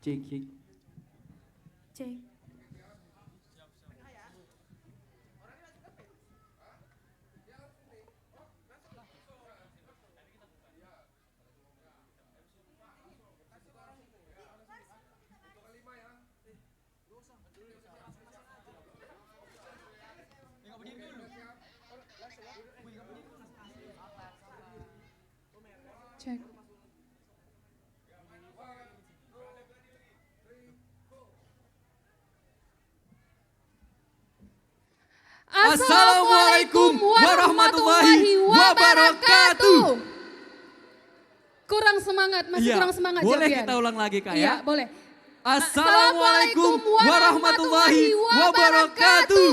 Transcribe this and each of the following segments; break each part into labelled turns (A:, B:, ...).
A: Cek, cek.
B: Cek. Cek.
A: Assalamualaikum warahmatullahi wabarakatuh.
B: Kurang semangat, masih
A: Iya,
B: kurang semangat
A: boleh
B: Javian.
A: kita ulang lagi Kak
B: Iya,
A: ya?
B: boleh.
A: Assalamualaikum warahmatullahi wabarakatuh.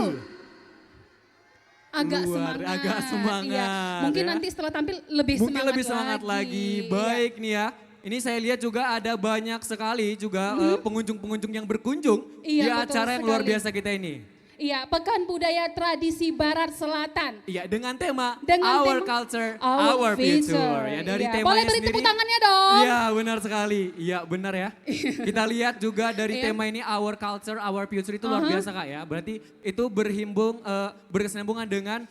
B: Agak
A: Luar,
B: semangat.
A: agak semangat,
B: Iya. Mungkin
A: ya.
B: nanti setelah tampil lebih
A: Mungkin
B: semangat
A: lebih semangat lagi.
B: Iya.
A: Baik nih ya. Ini saya lihat juga ada banyak sekali juga pengunjung-pengunjung yang berkunjung
B: Iya,
A: di
B: betul
A: acara yang luar
B: sekali.
A: biasa kita ini.
B: Iya, Pekan Budaya Tradisi Barat Selatan.
A: Iya, dengan tema
B: Dengan
A: Our
B: tema
A: Culture,
B: Our
A: Our
B: Future.
A: Future. Ya, dari
B: Iya.
A: temanya
B: Boleh beri
A: sendiri.
B: tepuk tangannya dong.
A: Iya, benar sekali. Iya, benar ya. Kita lihat juga dari
B: Iya.
A: tema ini Our Culture, Our Future itu luar biasa Kak ya. Berarti itu berkesinambungan dengan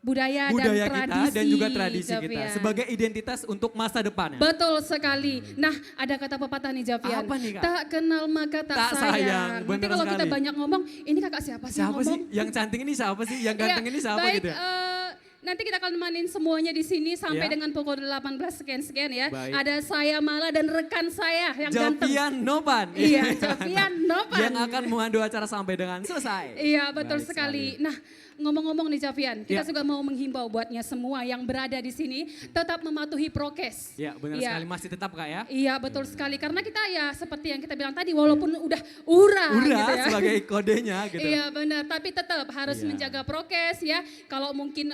B: Budaya
A: budaya
B: dan
A: kita
B: tradisi.
A: dan juga tradisi kita
B: Javian.
A: sebagai identitas untuk masa depan.
B: Betul sekali. Nah, ada kata pepatah nih Javian.
A: Apa nih, Kak?
B: Tak kenal maka tak,
A: Tak sayang,
B: Nanti
A: bener
B: kalau kita
A: sekali.
B: banyak ngomong, ini kakak siapa sih
A: Siapa
B: ngomong?
A: sih? Yang cantik ini siapa sih? Yang ganteng
B: Iya,
A: ini siapa
B: baik,
A: gitu ya?
B: Nanti kita akan mainin semuanya di sini sampai
A: Ya.
B: dengan pukul 18 sekian ya.
A: Baik.
B: Ada saya Mala dan rekan saya yang ganteng.
A: Javian Nopan.
B: Iya, Javian Nopan.
A: Yang akan memandu acara sampai dengan selesai.
B: Iya, betul
A: Baik
B: sekali. Nah, ngomong-ngomong nih Javian, kita
A: Ya.
B: juga mau menghimbau buatnya semua yang berada di sini tetap mematuhi prokes.
A: Ya benar
B: Iya.
A: sekali, masih tetap Kak ya.
B: Iya, betul sekali. Karena kita ya seperti yang kita bilang tadi, walaupun udah ura
A: Udah
B: gitu ya.
A: sebagai kodenya gitu.
B: Iya benar, tapi tetap harus
A: Iya.
B: menjaga prokes ya. Kalau mungkin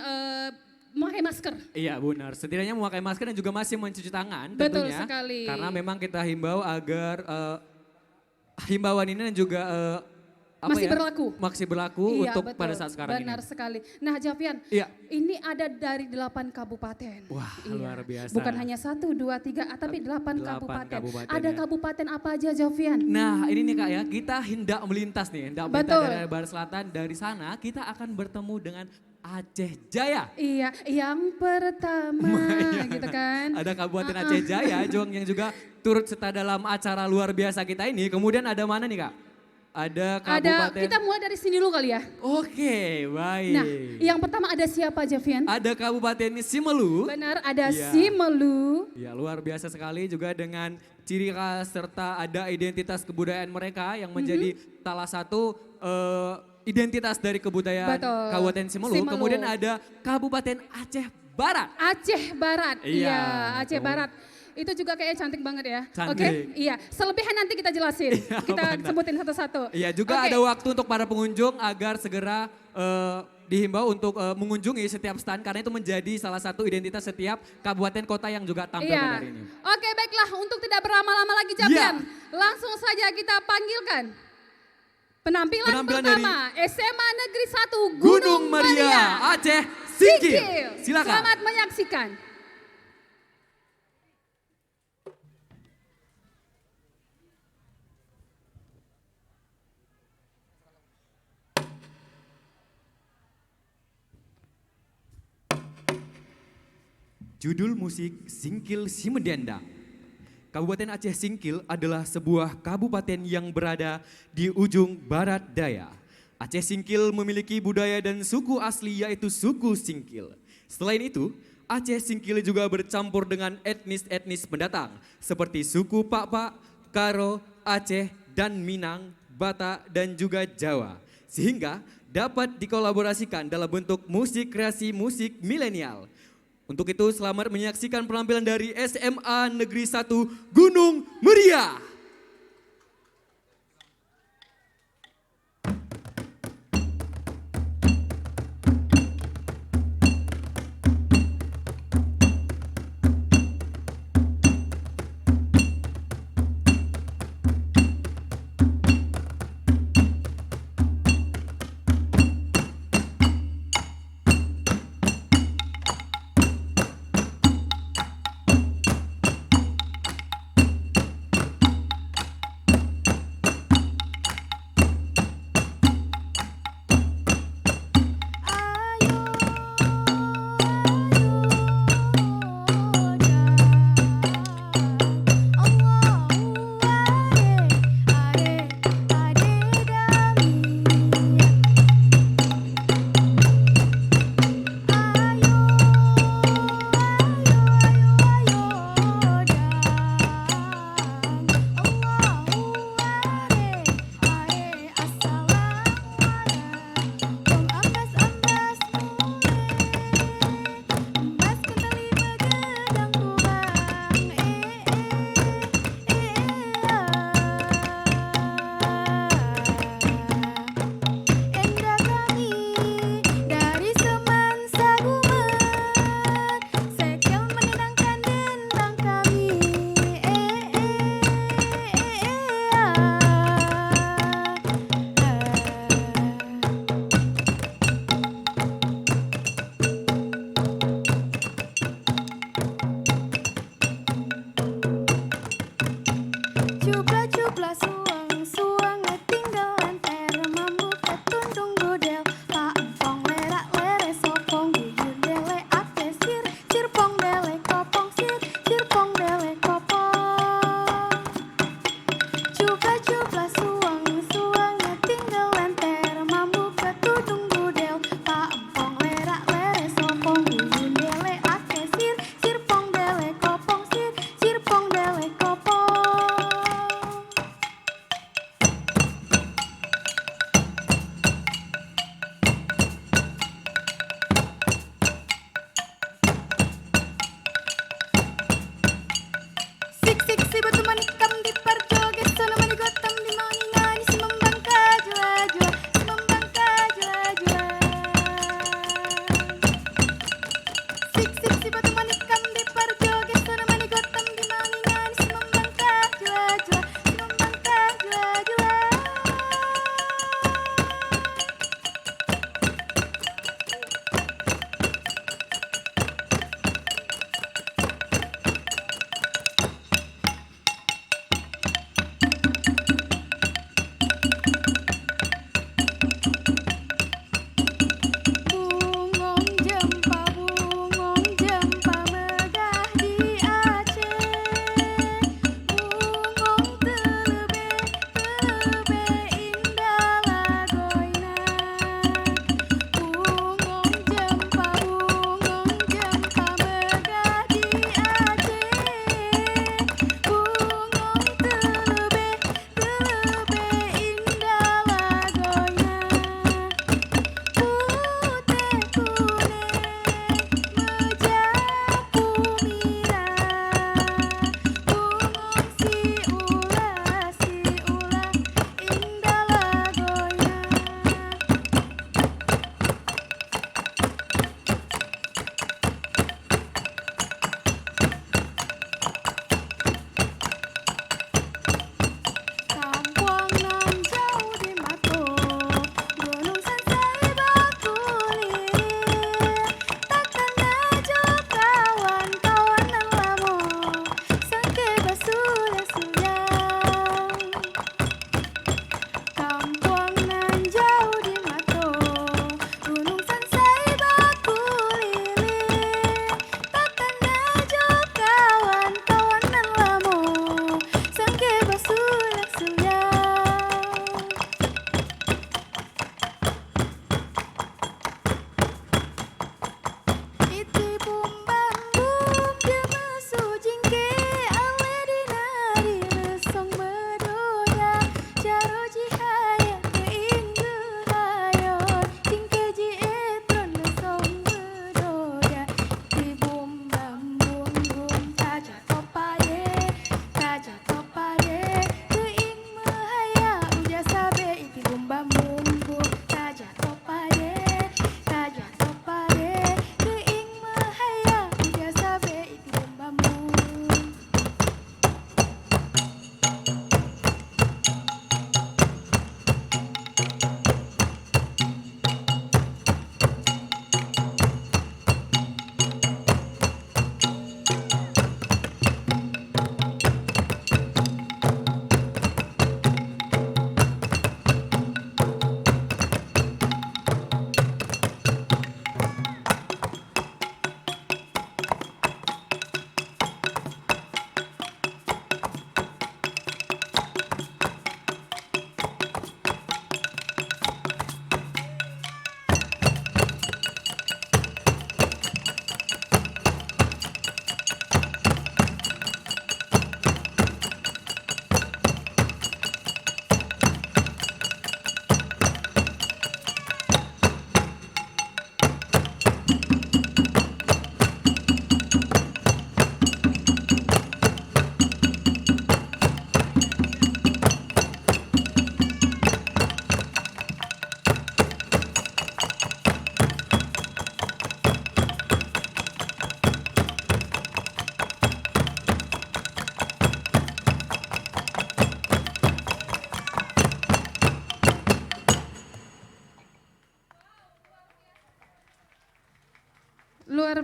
B: memakai masker.
A: Iya benar, setidaknya memakai masker dan juga masih mencuci tangan
B: Betul
A: tentunya.
B: sekali.
A: Karena memang kita himbau agar himbauan ini dan juga
B: Masih berlaku.
A: Masih berlaku
B: Iya,
A: untuk
B: betul.
A: pada saat sekarang
B: Benar
A: ini.
B: sekali. Nah Javian,
A: Iya.
B: ini ada dari 8 kabupaten.
A: Wah,
B: Iya.
A: luar biasa.
B: Bukan hanya 1, 2, 3, tapi 8
A: 8
B: kabupaten.
A: kabupaten
B: Ada
A: ya.
B: kabupaten apa aja Javian?
A: Nah ini nih Kak ya, kita hendak melintas nih, hendak melintas
B: Betul.
A: dari Barat Selatan. Dari sana kita akan bertemu dengan Aceh Jaya.
B: Iya, yang pertama gitu kan.
A: Ada Kabupaten Aceh Jaya, yang juga turut serta dalam acara luar biasa kita ini. Kemudian ada mana nih Kak? Ada Kabupaten.
B: Kita mulai dari sini dulu kali ya.
A: Oke, baik.
B: Nah, yang pertama ada siapa Javian?
A: Ada Kabupaten Simelu.
B: Benar, ada
A: Iya.
B: Simelu.
A: Ya luar biasa sekali juga dengan ciri khas serta ada identitas kebudayaan mereka yang menjadi salah satu identitas dari kebudayaan
B: Betul.
A: Kabupaten Simelu.
B: Simelu.
A: Kemudian ada Kabupaten Aceh Barat.
B: Aceh Barat.
A: Iya,
B: Iya, Aceh
A: betul.
B: Barat. Itu juga kayaknya cantik banget ya.
A: Cantik.
B: Oke, iya. Selebihnya nanti kita jelasin.
A: Iya,
B: Kita
A: benar.
B: sebutin satu-satu.
A: Iya juga
B: Oke.
A: ada waktu untuk para pengunjung agar segera dihimbau untuk mengunjungi setiap stand karena itu menjadi salah satu identitas setiap kabupaten kota yang juga tampil
B: Iya.
A: pada hari ini.
B: Oke, baiklah. Untuk tidak berlama-lama lagi Javian,
A: Iya.
B: langsung saja kita panggilkan penampilan
A: Penampilan
B: pertama SMA Negeri 1
A: Gunung Maria, Aceh Singkil. Silakan.
B: Selamat menyaksikan.
A: Judul musik Singkil Simedendang. Kabupaten Aceh Singkil adalah sebuah kabupaten yang berada di ujung barat daya. Aceh Singkil memiliki budaya dan suku asli yaitu suku Singkil. Selain itu, Aceh Singkil juga bercampur dengan etnis-etnis pendatang seperti suku Pakpak, Karo, Aceh, dan Minang, Batak, dan juga Jawa. Sehingga dapat dikolaborasikan dalam bentuk musik kreasi musik milenial. Untuk itu selamat menyaksikan penampilan dari SMA Negeri 1 Gunung Meriah.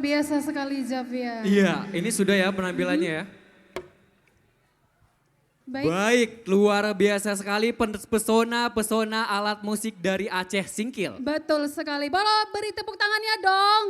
B: biasa sekali Javian.
A: Iya, ini sudah ya penampilannya ya.
B: Baik.
A: Baik, luar biasa sekali pesona-pesona alat musik dari Aceh Singkil.
B: Betul sekali. Boleh beri tepuk tangannya dong.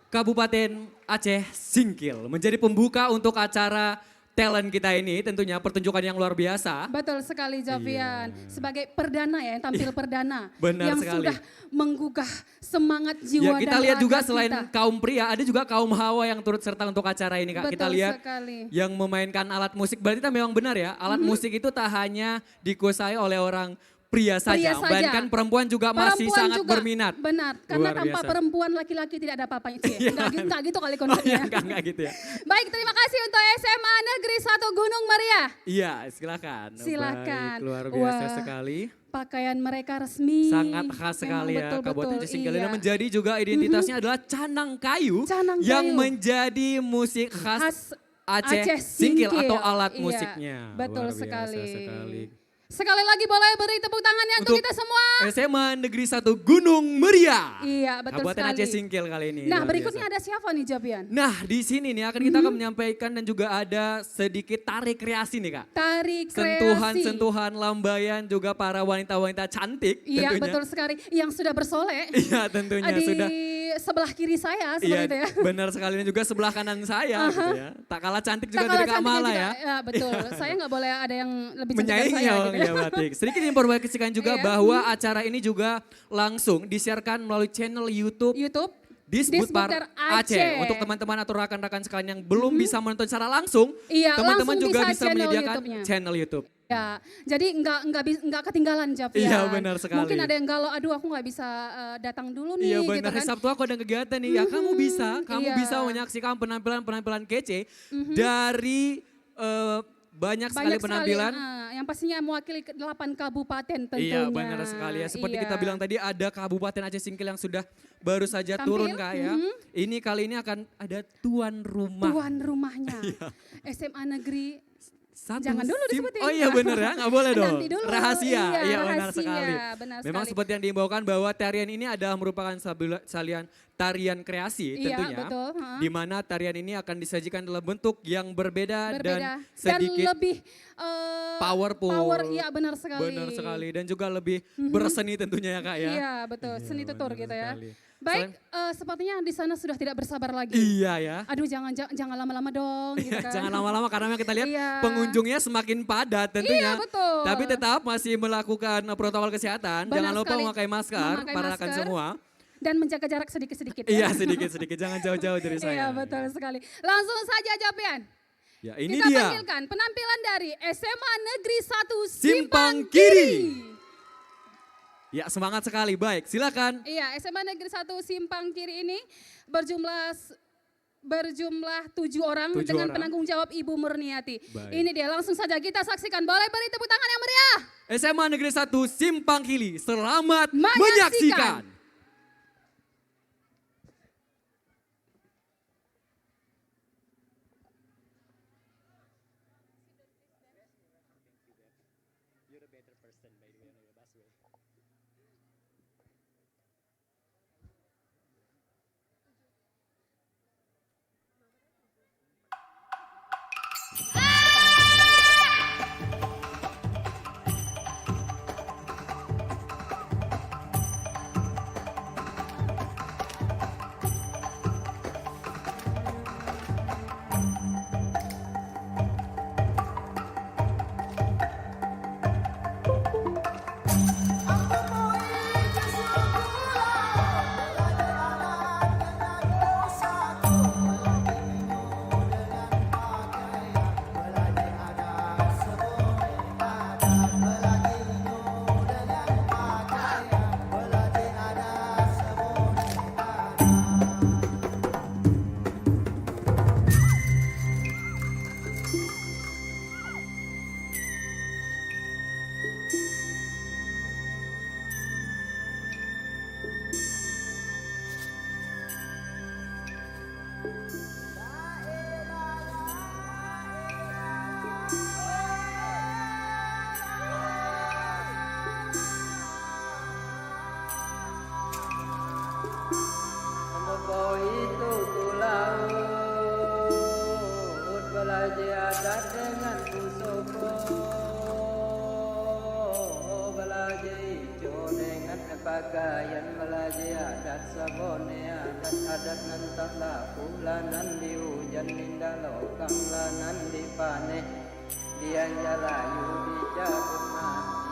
A: Kabupaten Aceh Singkil menjadi pembuka untuk acara talent kita ini, tentunya pertunjukan yang luar biasa.
B: Betul sekali Javian. Sebagai perdana ya, yang tampil perdana.
A: Benar
B: yang
A: sekali.
B: sudah menggugah semangat
A: Ya,
B: jiwa
A: kita
B: dan
A: lihat juga
B: raga
A: selain
B: kita.
A: kaum pria, ada juga kaum hawa yang turut serta untuk acara ini Kak. Kita
B: Betul
A: lihat
B: sekali.
A: yang memainkan alat musik, berarti itu memang benar ya, alat musik itu tak hanya dikuasai oleh orang pria saja, melainkan perempuan juga masih
B: Perempuan
A: sangat
B: juga,
A: berminat.
B: Benar, karena
A: Luar
B: tanpa
A: biasa.
B: perempuan laki-laki tidak ada apa-apanya.
A: Iya.
B: Enggak gitu kali
A: Oh
B: konsepnya.
A: iya, enggak gitu ya.
B: Baik, terima kasih untuk SMA Negeri 1 Gunung Meriah.
A: Iya, silakan.
B: Silakan.
A: Baik, luar biasa
B: Wah.
A: sekali.
B: Pakaian mereka resmi.
A: Sangat khas
B: Memang
A: sekali ya
B: betul-betul,
A: Kabupaten Aceh Singkil.
B: iya.
A: Dan menjadi juga identitasnya adalah canang kayu.
B: Canang
A: yang
B: kayu.
A: menjadi musik khas
B: Khas
A: Aceh Singkil atau alat
B: Iya,
A: musiknya.
B: betul
A: Luar biasa
B: sekali. Sekali lagi boleh beri tepuk tangannya untuk kita semua.
A: SMA Negeri 1 Gunung Meriah.
B: Iya, betul
A: Kabupaten
B: sekali.
A: Aceh Singkil kali ini.
B: Nah,
A: luar
B: berikutnya
A: biasa.
B: ada siapa nih Javian?
A: Nah, di sini nih kita akan menyampaikan dan juga ada sedikit tarik kreasi nih Kak.
B: Tarik kreasi.
A: Sentuhan-sentuhan lambayan juga para wanita-wanita cantik
B: Iya,
A: tentunya.
B: betul sekali. Yang sudah bersolek.
A: Iya, tentunya
B: di
A: sudah.
B: sebelah kiri saya seperti
A: Iya,
B: itu ya.
A: benar sekali dan juga sebelah kanan saya gitu ya. Tak kalah cantik juga
B: Tak
A: dari
B: kalah
A: Kak
B: cantiknya
A: Mala
B: juga.
A: ya.
B: Ya, betul. Saya nggak boleh ada yang lebih cantik dari
A: Menyaingi
B: saya.
A: ya,
B: Gitu.
A: ya batik. Sedikit informasikan juga
B: Iya.
A: bahwa acara ini juga langsung disiarkan melalui channel YouTube
B: YouTube.
A: Disbutpar Aceh. Untuk teman-teman atau rekan-rekan sekalian yang belum bisa menonton secara langsung,
B: Iya,
A: teman-teman
B: langsung
A: juga
B: bisa
A: bisa
B: channel
A: menyediakan
B: YouTube-nya.
A: channel YouTube.
B: Ya, jadi nggak ketinggalan Javian.
A: Iya, benar sekali.
B: Mungkin ada yang galau, aduh aku nggak bisa datang dulu nih
A: Iya
B: gitu
A: benar,
B: kan.
A: Sabtu aku ada kegiatan nih. Ya kamu
B: Iya.
A: bisa menyaksikan penampilan-penampilan kece dari banyak sekali penampilan.
B: Yang pastinya mewakili 8 kabupaten tentunya.
A: Iya benar sekali ya. Seperti
B: Iya.
A: kita bilang tadi ada Kabupaten Aceh Singkil yang sudah baru saja
B: Tampil,
A: turun Kak ya. Ini kali ini akan ada tuan rumah.
B: Tuan rumahnya. SMA Negeri.
A: Satu
B: Jangan dulu disebutin.
A: Oh iya benar ya, nggak boleh dong.
B: Nanti dulu.
A: Rahasia, iya benar
B: rahasia,
A: sekali.
B: benar
A: Memang
B: sekali.
A: seperti yang diimbaukan bahwa tarian ini adalah merupakan salian tarian kreasi
B: Iya,
A: tentunya.
B: betul, ha.
A: Di mana tarian ini akan disajikan dalam bentuk yang berbeda,
B: Berbeda.
A: dan sedikit
B: lebih
A: powerful.
B: Power, iya benar sekali.
A: Benar sekali dan juga lebih berseni tentunya ya Kak ya.
B: Iya betul,
A: Iya,
B: seni tutur
A: benar
B: gitu ya.
A: sekali.
B: Baik, sepertinya di sana sudah tidak bersabar lagi.
A: Iya ya.
B: Aduh jangan lama-lama dong gitu kan.
A: Jangan lama-lama karena memang kita lihat
B: Iya.
A: pengunjungnya semakin padat tentunya.
B: Iya, betul.
A: Tapi tetap masih melakukan protokol kesehatan.
B: Benar
A: Jangan lupa
B: sekali.
A: memakai masker,
B: Memakai
A: para rekan
B: masker.
A: semua.
B: Dan menjaga jarak sedikit-sedikit
A: Iya
B: ya.
A: sedikit-sedikit, jangan jauh-jauh dari saya.
B: Iya betul sekali. Langsung saja Japian.
A: Ya ini
B: Kita
A: dia,
B: panggilkan penampilan dari SMA Negeri 1
A: Simpang
B: Simpang
A: Kiri.
B: Kiri.
A: Ya semangat sekali, baik silakan.
B: Iya, SMA Negeri 1 Simpang Kiri ini berjumlah 7 orang
A: 7
B: dengan
A: orang.
B: penanggung jawab Ibu Murniati.
A: Baik.
B: Ini dia, langsung saja kita saksikan. Boleh beri tepuk tangan yang meriah.
A: SMA Negeri 1 Simpang Kiri, selamat
B: Menyaksikan.
A: menyaksikan.
C: dengan pusoko belajar hijau dengan pakaian belajar adat sabone adat nantak laku lanan di hujan ninda lokang lanan di paneh dian jalayu di jabut mati.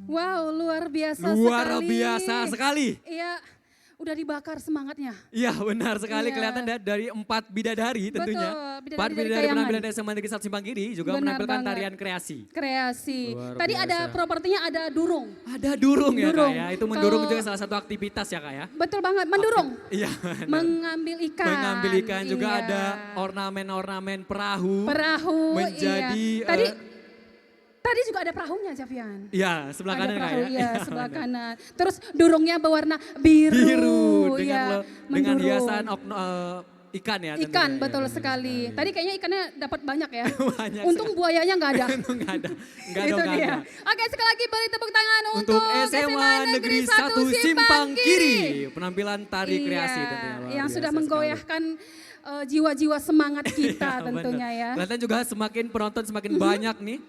B: Wow, luar biasa
A: Luar
B: sekali.
A: biasa sekali.
B: Iya, udah dibakar semangatnya.
A: Iya benar sekali,
B: Iya.
A: kelihatan dari 4 bidadari tentunya.
B: Betul,
A: 4
B: bidadari dari
A: bidadari
B: Kayangan.
A: penampilan SMA Negeri 1 Simpang Kiri juga
B: Benar
A: menampilkan
B: banget.
A: tarian kreasi.
B: Kreasi.
A: Luar
B: Tadi
A: biasa.
B: ada propertinya ada durung.
A: Ada durung ya
B: Durung.
A: Kak ya, itu mendurung
B: Kalau-
A: juga salah satu aktivitas ya Kak ya.
B: Betul banget, mendurung.
A: Iya benar.
B: Mengambil ikan.
A: Mengambil ikan juga
B: Iya.
A: ada ornamen-ornamen perahu.
B: Perahu,
A: menjadi,
B: iya. Tadi juga ada perahunya, Javian.
A: Iya sebelah
B: Ada
A: kanan Kak
B: perahu,
A: ya.
B: iya,
A: Iya,
B: sebelah
A: benar.
B: kanan. Terus durungnya berwarna biru.
A: Biru dengan,
B: iya,
A: dengan
B: mendurung.
A: hiasan ikan ya. tentunya
B: Ikan,
A: ya,
B: betul
A: benar
B: sekali. Tadi kayaknya ikannya dapat banyak ya.
A: Banyak
B: Untung buayanya nggak ada.
A: Itu nggak ada. Nggak
B: Itu
A: ada, nggak
B: dia.
A: ada.
B: Oke, sekali lagi beri tepuk tangan
A: Untuk SMA Negeri 1 Simpang Kiri. Penampilan tari
B: Iya,
A: kreasi tentunya. luar
B: yang
A: biasa
B: sudah
A: sekali.
B: menggoyahkan jiwa-jiwa semangat kita
A: Iya,
B: tentunya
A: benar.
B: ya.
A: Kelihatan juga semakin penonton semakin banyak nih.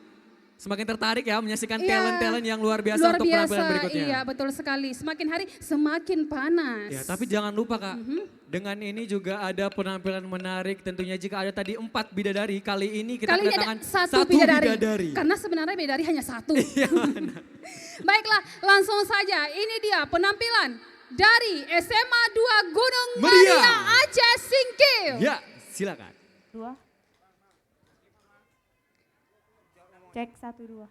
A: Semakin tertarik ya menyaksikan
B: Iya,
A: talent-talent yang luar biasa
B: luar
A: untuk penampilan
B: biasa,
A: berikutnya.
B: iya betul sekali. Semakin hari semakin panas.
A: Ya, tapi jangan lupa Kak, dengan ini juga ada penampilan menarik tentunya jika ada tadi 4 bidadari, kali ini kita
B: Kali ini
A: kedatangan
B: ada satu
A: satu
B: bidadari.
A: bidadari.
B: Karena sebenarnya bidadari hanya satu.
A: Iya, benar.
B: Baiklah, langsung saja. Ini dia penampilan dari SMA 2 Gunung
A: Meriah.
B: Maria Aceh Singkil.
A: Ya, silakan.
D: 2. Cek 1 2.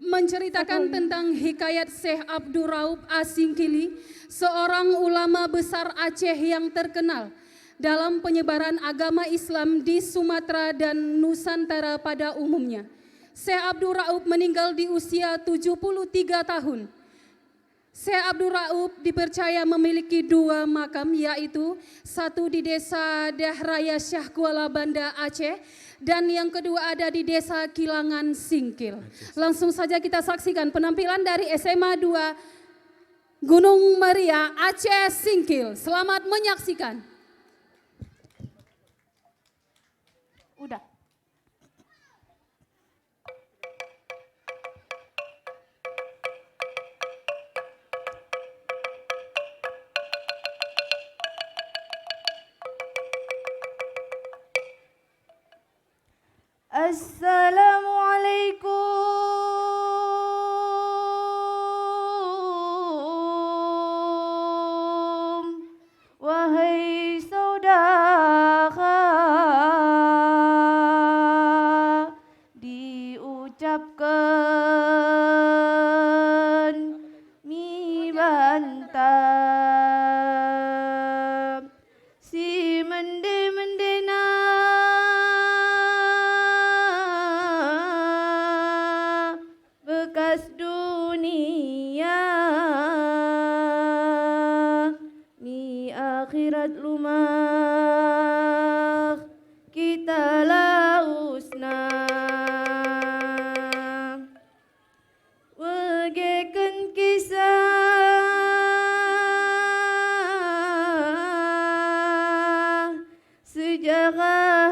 B: Menceritakan tentang hikayat Syekh Abdul Raub Asingkili, seorang ulama besar Aceh yang terkenal dalam penyebaran agama Islam di Sumatera dan Nusantara pada umumnya. Syekh Abdul Raub meninggal di usia 73 tahun. Syekh Abdul Raub dipercaya memiliki 2 makam, yaitu satu di Desa Dahraya Syah Kuala Banda Aceh dan yang kedua ada di Desa Kilangan Singkil. Langsung saja kita saksikan penampilan dari SMA 2 Gunung Maria Aceh Singkil. Selamat menyaksikan.
D: Udah. Assalamualaikum wahai saudara, diucapkan mi bantah si mende-mendena bekas dunia mi akhirat lumah kita lausna wegeken kisah sejarah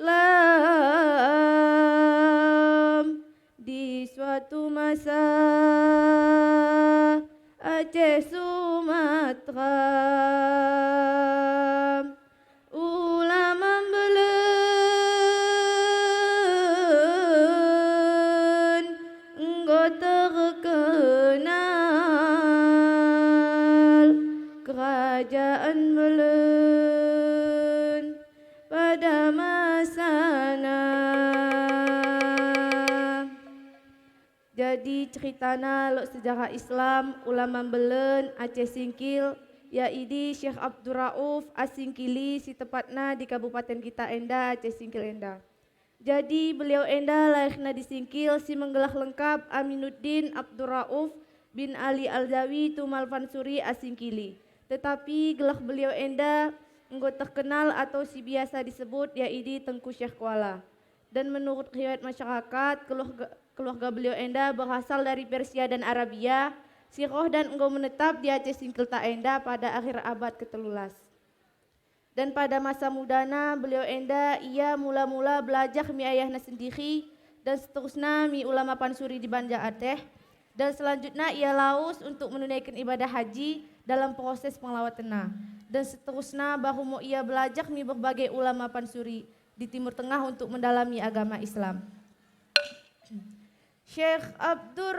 D: Islam di suatu masa Aceh Sumatera. Ulama belen engkau terkenal kerajaan belen pada masana. Jadi ceritana lo sejarah Islam ulama belen Aceh Singkil yaidi Syekh Abdul Rauf Asingkili si tepatna di Kabupaten kita Enda Aceh Singkil Enda. Jadi beliau Enda lahirna di Singkil si menggelah lengkap Aminuddin Abdul Rauf bin Ali Alzawi Tumal Fansuri Asingkili. Tetapi gelah beliau Enda engkau terkenal atau si biasa disebut yaidi Tengku Syekh Kuala. Dan menurut riwayat masyarakat, keluarga beliau Enda berasal dari Persia dan Arabia. Siroh dan engkau menetap di Aceh Singkil Ta Enda pada akhir abad ke-13. Dan pada masa mudana beliau Enda ia mula-mula belajar mi ayahna sendiri dan seterusnya mi ulama Pansuri di Banda Aceh. Dan selanjutnya ia laus untuk menunaikan ibadah haji dalam proses penglawatan. Dan seterusnya baru mau ia belajar mi berbagai ulama Pansuri di Timur Tengah untuk mendalami agama Islam. Syekh Abdul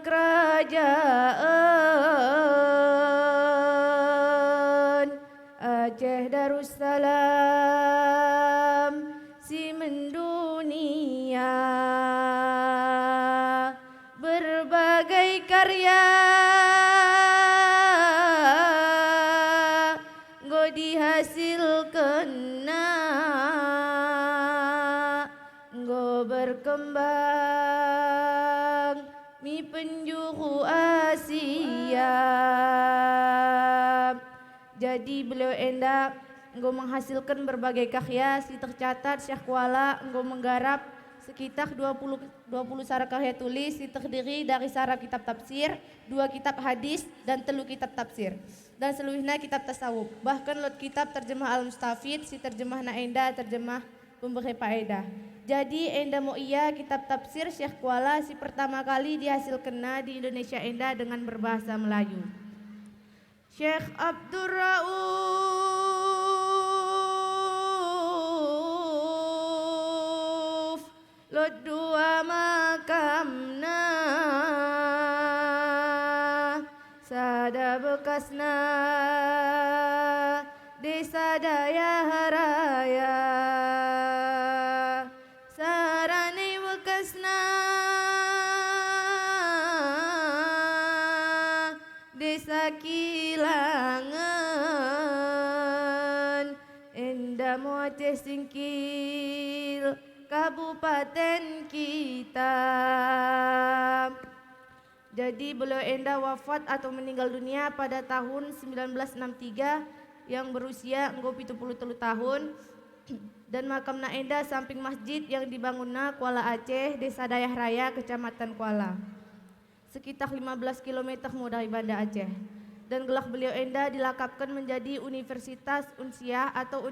D: kerajaan Aceh Darussalam si mendunia berbagai karya go dihasilkan go berkembang mi penjuru Asia. Jadi beliau endak engkau menghasilkan berbagai karya si tercatat Syekh Kuala engkau menggarap sekitar 20 sarah karya tulis si terdiri dari sarah kitab tafsir, 2 kitab hadis dan 3 kitab tafsir dan seluruhnya kitab tasawuf. Bahkan lot kitab terjemah Al-Mustafid si terjemah na enda terjemah pemberi faedah. Jadi enda mau iya kitab tafsir Syekh Kuala si pertama kali dihasilkan di Indonesia enda dengan berbahasa Melayu. Syekh Abdur Rauf lot 2 makamna sada bekasna desa Dayah Raya sarane bekasna desa Kilangan enda mo Aceh Singkil kabupaten kita. Jadi beliau enda wafat atau meninggal dunia pada tahun 1963 yang berusia 73 tahun dan makamna enda samping masjid yang dibangunna Kuala Aceh, Desa Dayah Raya, Kecamatan Kuala. Sekitar 15 km dari Banda Aceh. Dan gelar beliau enda dilakapkan menjadi Universitas Unsiah atau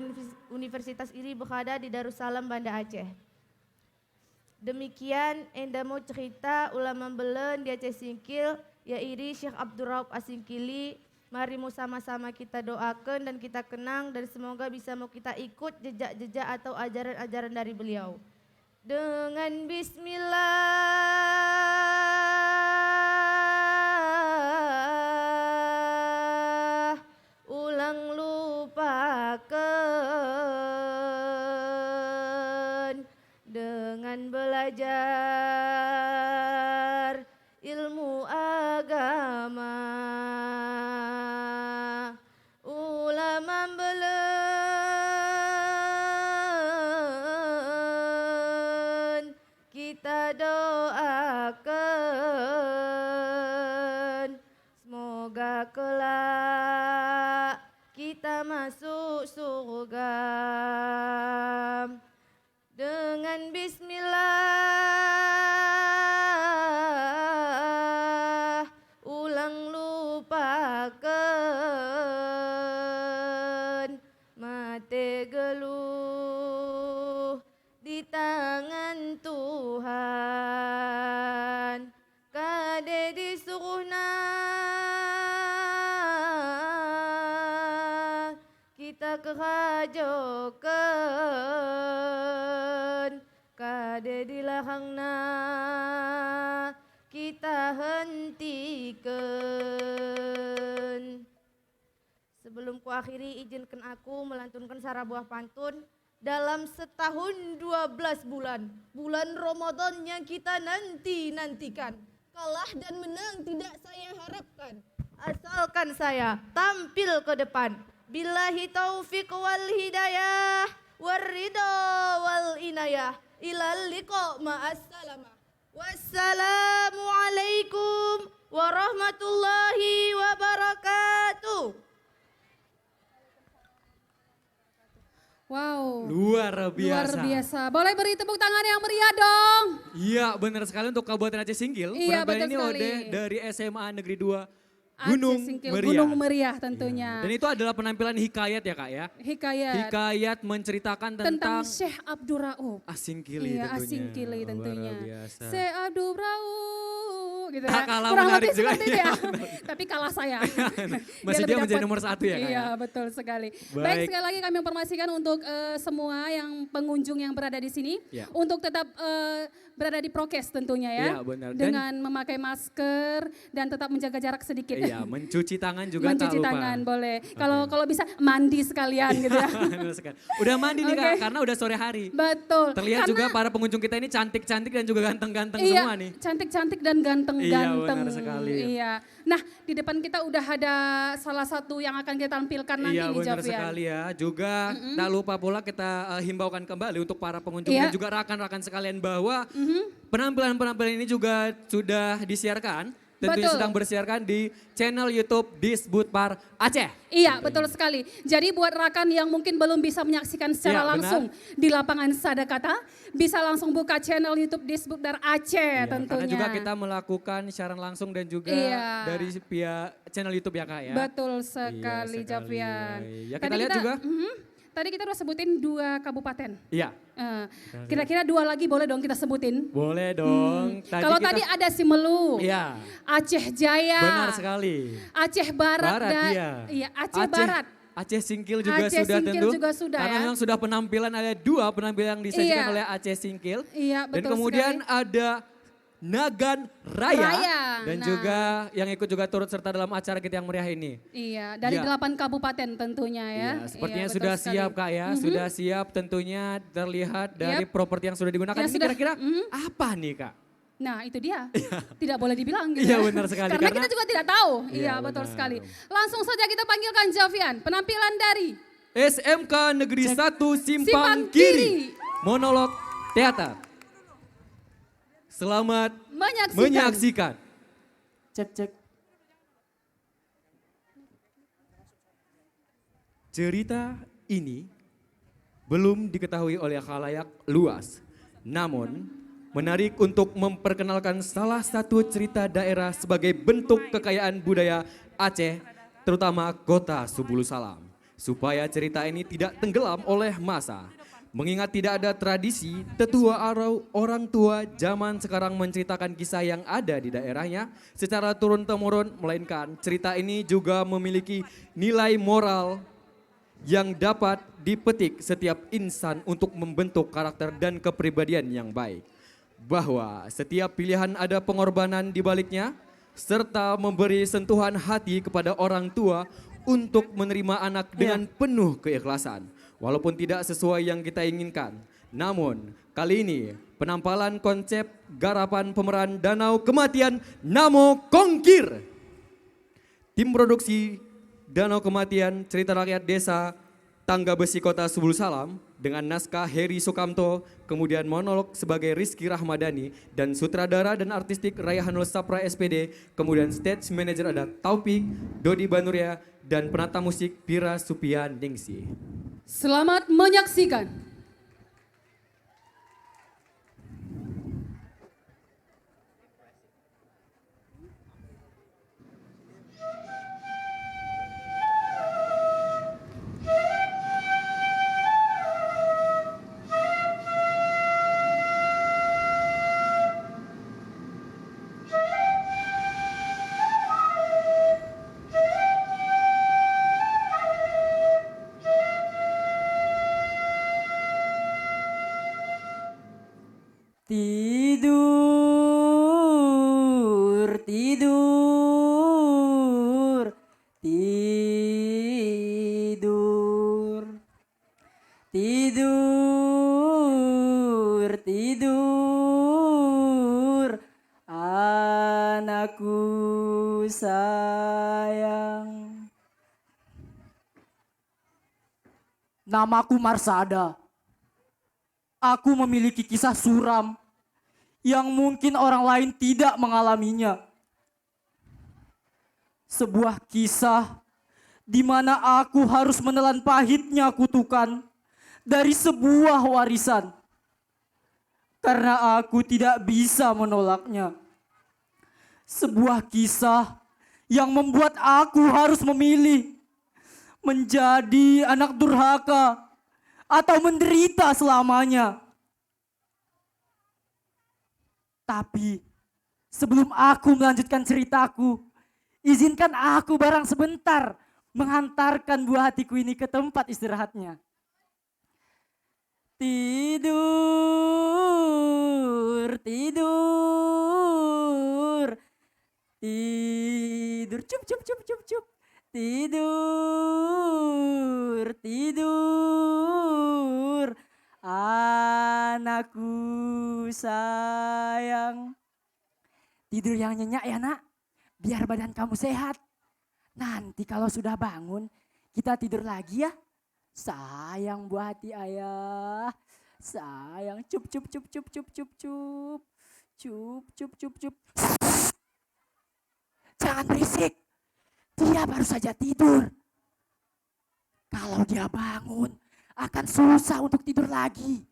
D: Universitas ini berada di Darussalam, Banda Aceh. Demikian enda mau cerita ulama belen di Aceh Singkil yaitu Syekh Abdur Rauf Asingkili. Mari mau sama-sama kita doakan dan kita kenang dan semoga bisa mau kita ikut jejak-jejak atau ajaran-ajaran dari beliau. Dengan bismillah ulang lupakan dengan belajar ilmu agama ulama belen kita doakan semoga kelak kita masuk surga. Dengan bismillah ulang lupakan mate geluh di tangan Tuhan kade disuruhna kita kehajokan kade dilahangna kita hentikan. Sebelum kuakhiri izinkan aku melantunkan sarah buah pantun. Dalam setahun 12 bulan, bulan Ramadan yang kita nantikan. Kalah dan menang tidak saya harapkan, asalkan saya tampil ke depan. Billahi taufiq wal hidayah warridha wal inayah ilal liqa ma'assalamah. Wassalamualaikum warahmatullahi wabarakatuh.
B: Wow.
A: Luar
B: Luar
A: biasa.
B: biasa. Boleh beri tepuk tangan yang meriah dong.
A: Iya benar sekali untuk Kabupaten Aceh Singkil.
B: Iya,
A: Penampilan
B: betul
A: ini
B: sekali.
A: Ode dari SMA Negeri 2
B: Aceh
A: Gunung
B: Singkil,
A: Meriah.
B: Gunung Meriah tentunya.
A: Dan itu adalah penampilan hikayat ya Kak ya.
B: Hikayat.
A: Hikayat menceritakan
B: Tentang
A: tentang
B: Syekh Abdur Rauf.
A: Asingkili
B: Iya,
A: tentunya.
B: Asingkili tentunya.
A: Luar biasa.
B: Syekh Abdur Rauf gitu ya.
A: Tak kalah
B: Kurang
A: menarik
B: lebih
A: juga,
B: seperti itu
A: iya.
B: ya. Tapi kalah saya.
A: Masih dia
B: lebih
A: menjadi
B: dapat-
A: nomor 1 ya Kak?
B: Iya, betul sekali. Baik,
A: Baik.
B: sekali lagi kami informasikan untuk semua yang pengunjung yang berada di sini
A: Ya.
B: untuk tetap berada di prokes tentunya ya.
A: Iya, benar. Dan-
B: Dengan memakai masker dan tetap menjaga jarak sedikit.
A: Iya, mencuci tangan juga
B: Mencuci
A: tak lupa.
B: tangan boleh. Kalau bisa mandi sekalian gitu ya.
A: Benar sekali. Udah mandi nih Kak,
B: Oke.
A: karena udah sore hari.
B: Betul.
A: Terlihat
B: Karena-
A: juga para pengunjung kita ini cantik-cantik dan juga ganteng-ganteng
B: iya,
A: semua nih.
B: cantik-cantik dan ganteng-ganteng.
A: Iya, benar sekali.
B: Iya. Nah, di depan kita udah ada salah satu yang akan kita tampilkan nanti
A: Iya
B: nih
A: benar
B: Jovian.
A: sekali ya. Juga tak lupa pula kita himbaukan kembali untuk para pengunjung
B: Iya.
A: dan juga rekan-rekan sekalian bahwa penampilan-penampilan ini juga sudah disiarkan. Tentunya
B: Betul.
A: sedang bersiarkan di channel YouTube Disbudpar Aceh.
B: Iya, betul sekali. Jadi buat rekan yang mungkin belum bisa menyaksikan secara
A: Iya,
B: langsung di lapangan Sadakata, bisa langsung buka channel YouTube Disbudpar Aceh
A: Iya,
B: tentunya.
A: karena juga kita melakukan siaran langsung dan juga
B: Iya.
A: dari pihak channel YouTube ya Kak ya.
B: Betul sekali,
A: sekali.
B: Jovian.
A: Ya, kita lihat juga.
B: Tadi kita udah sebutin 2 kabupaten.
A: Iya,
B: Kira-kira 2 lagi boleh dong kita sebutin.
A: boleh dong.
B: Kalau
A: kita-
B: tadi ada Simelu,
A: Iya,
B: Aceh Jaya,
A: benar sekali.
B: Aceh Barat,
A: Iya.
B: Iya, Aceh Barat.
A: Aceh Singkil juga
B: Aceh
A: sudah
B: Singkil
A: tentu.
B: juga sudah
A: karena
B: ya.
A: memang sudah penampilan ada 2 penampilan yang disajikan
B: Iya.
A: oleh Aceh Singkil.
B: Iya,
A: Dan
B: betul
A: kemudian
B: sekali.
A: ada Nagan Raya. Dan
B: Nah.
A: juga yang ikut juga turut serta dalam acara kita yang meriah ini.
B: Iya, dari
A: Iya.
B: 8 kabupaten tentunya ya.
A: Iya, sepertinya
B: Iya, betul
A: sudah
B: sekali.
A: siap Kak ya. Sudah siap tentunya terlihat dari
B: Yap.
A: properti yang sudah digunakan.
B: Yang
A: Ini
B: sudah-
A: kira-kira apa nih Kak?
B: Nah itu dia, tidak boleh dibilang gitu
A: Iya,
B: ya.
A: benar sekali,
B: Karena
A: karena-
B: kita juga tidak tahu.
A: Iya,
B: Iya, betul
A: benar.
B: sekali. Langsung saja kita panggilkan Jovian, penampilan dari
A: SMK Negeri 1
B: Simpang
A: Simpang
B: Kiri.
A: Kiri. Monolog Teater. Selamat menyaksikan.
C: Cek.
A: Cerita ini belum diketahui oleh khalayak luas. Namun, menarik untuk memperkenalkan salah satu cerita daerah sebagai bentuk kekayaan budaya Aceh, terutama kota Subulu Salam. Supaya cerita ini tidak tenggelam oleh masa. Mengingat tidak ada tradisi, tetua atau orang tua zaman sekarang menceritakan kisah yang ada di daerahnya secara turun-temurun, melainkan cerita ini juga memiliki nilai moral yang dapat dipetik setiap insan untuk membentuk karakter dan kepribadian yang baik. Bahwa setiap pilihan ada pengorbanan di baliknya, serta memberi sentuhan hati kepada orang tua untuk menerima anak dengan penuh keikhlasan. Walaupun tidak sesuai yang kita inginkan. Namun kali ini penampalan konsep garapan pemeran Danau Kematian Namo Kongkir. Tim produksi Danau Kematian Cerita Rakyat Desa Tangga Besi Kota Subulu Salam dengan naskah Heri Sukamto, kemudian monolog sebagai Rizky Rahmadani dan sutradara dan artistik Raihanul Sapra SPD, kemudian stage manager ada Taufik, Dodi Banuria dan penata musik Pira Supian Ningsi.
B: Selamat menyaksikan.
C: Tidur, tidur, tidur, tidur, tidur, anakku sayang. Namaku Marsada. Aku memiliki kisah suram yang mungkin orang lain tidak mengalaminya. Sebuah kisah di mana aku harus menelan pahitnya kutukan dari sebuah warisan. Karena aku tidak bisa menolaknya. Sebuah kisah yang membuat aku harus memilih menjadi anak durhaka atau menderita selamanya. Tapi sebelum aku melanjutkan ceritaku, izinkan aku barang sebentar menghantarkan buah hatiku ini ke tempat istirahatnya.
E: Tidur, tidur, tidur, cup, cup, cup, cup, cup. Tidur, tidur, anakku sayang. Tidur yang nyenyak ya nak, biar badan kamu sehat. Nanti kalau sudah bangun, kita tidur lagi ya. Sayang buah hati ayah. Sayang, cup, cup, cup, cup, cup, cup, cup. Cup, cup, cup, cup. Jangan berisik. Dia baru saja tidur. Kalau dia bangun, akan susah untuk tidur lagi.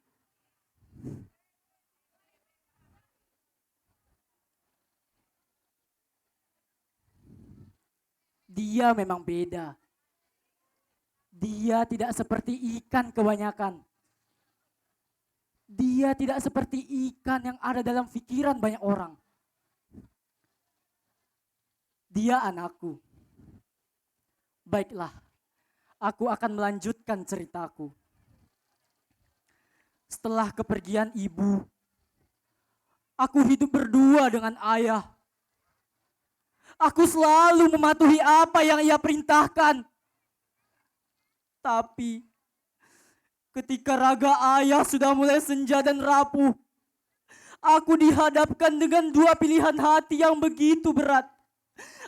E: Dia memang beda. Dia tidak seperti ikan kebanyakan. Dia tidak seperti ikan yang ada dalam pikiran banyak orang. Dia anakku. Baiklah, aku akan melanjutkan ceritaku. Setelah kepergian ibu, aku hidup berdua dengan ayah. Aku selalu mematuhi apa yang ia perintahkan. Tapi ketika raga ayah sudah mulai senja dan rapuh, aku dihadapkan dengan dua pilihan hati yang begitu berat.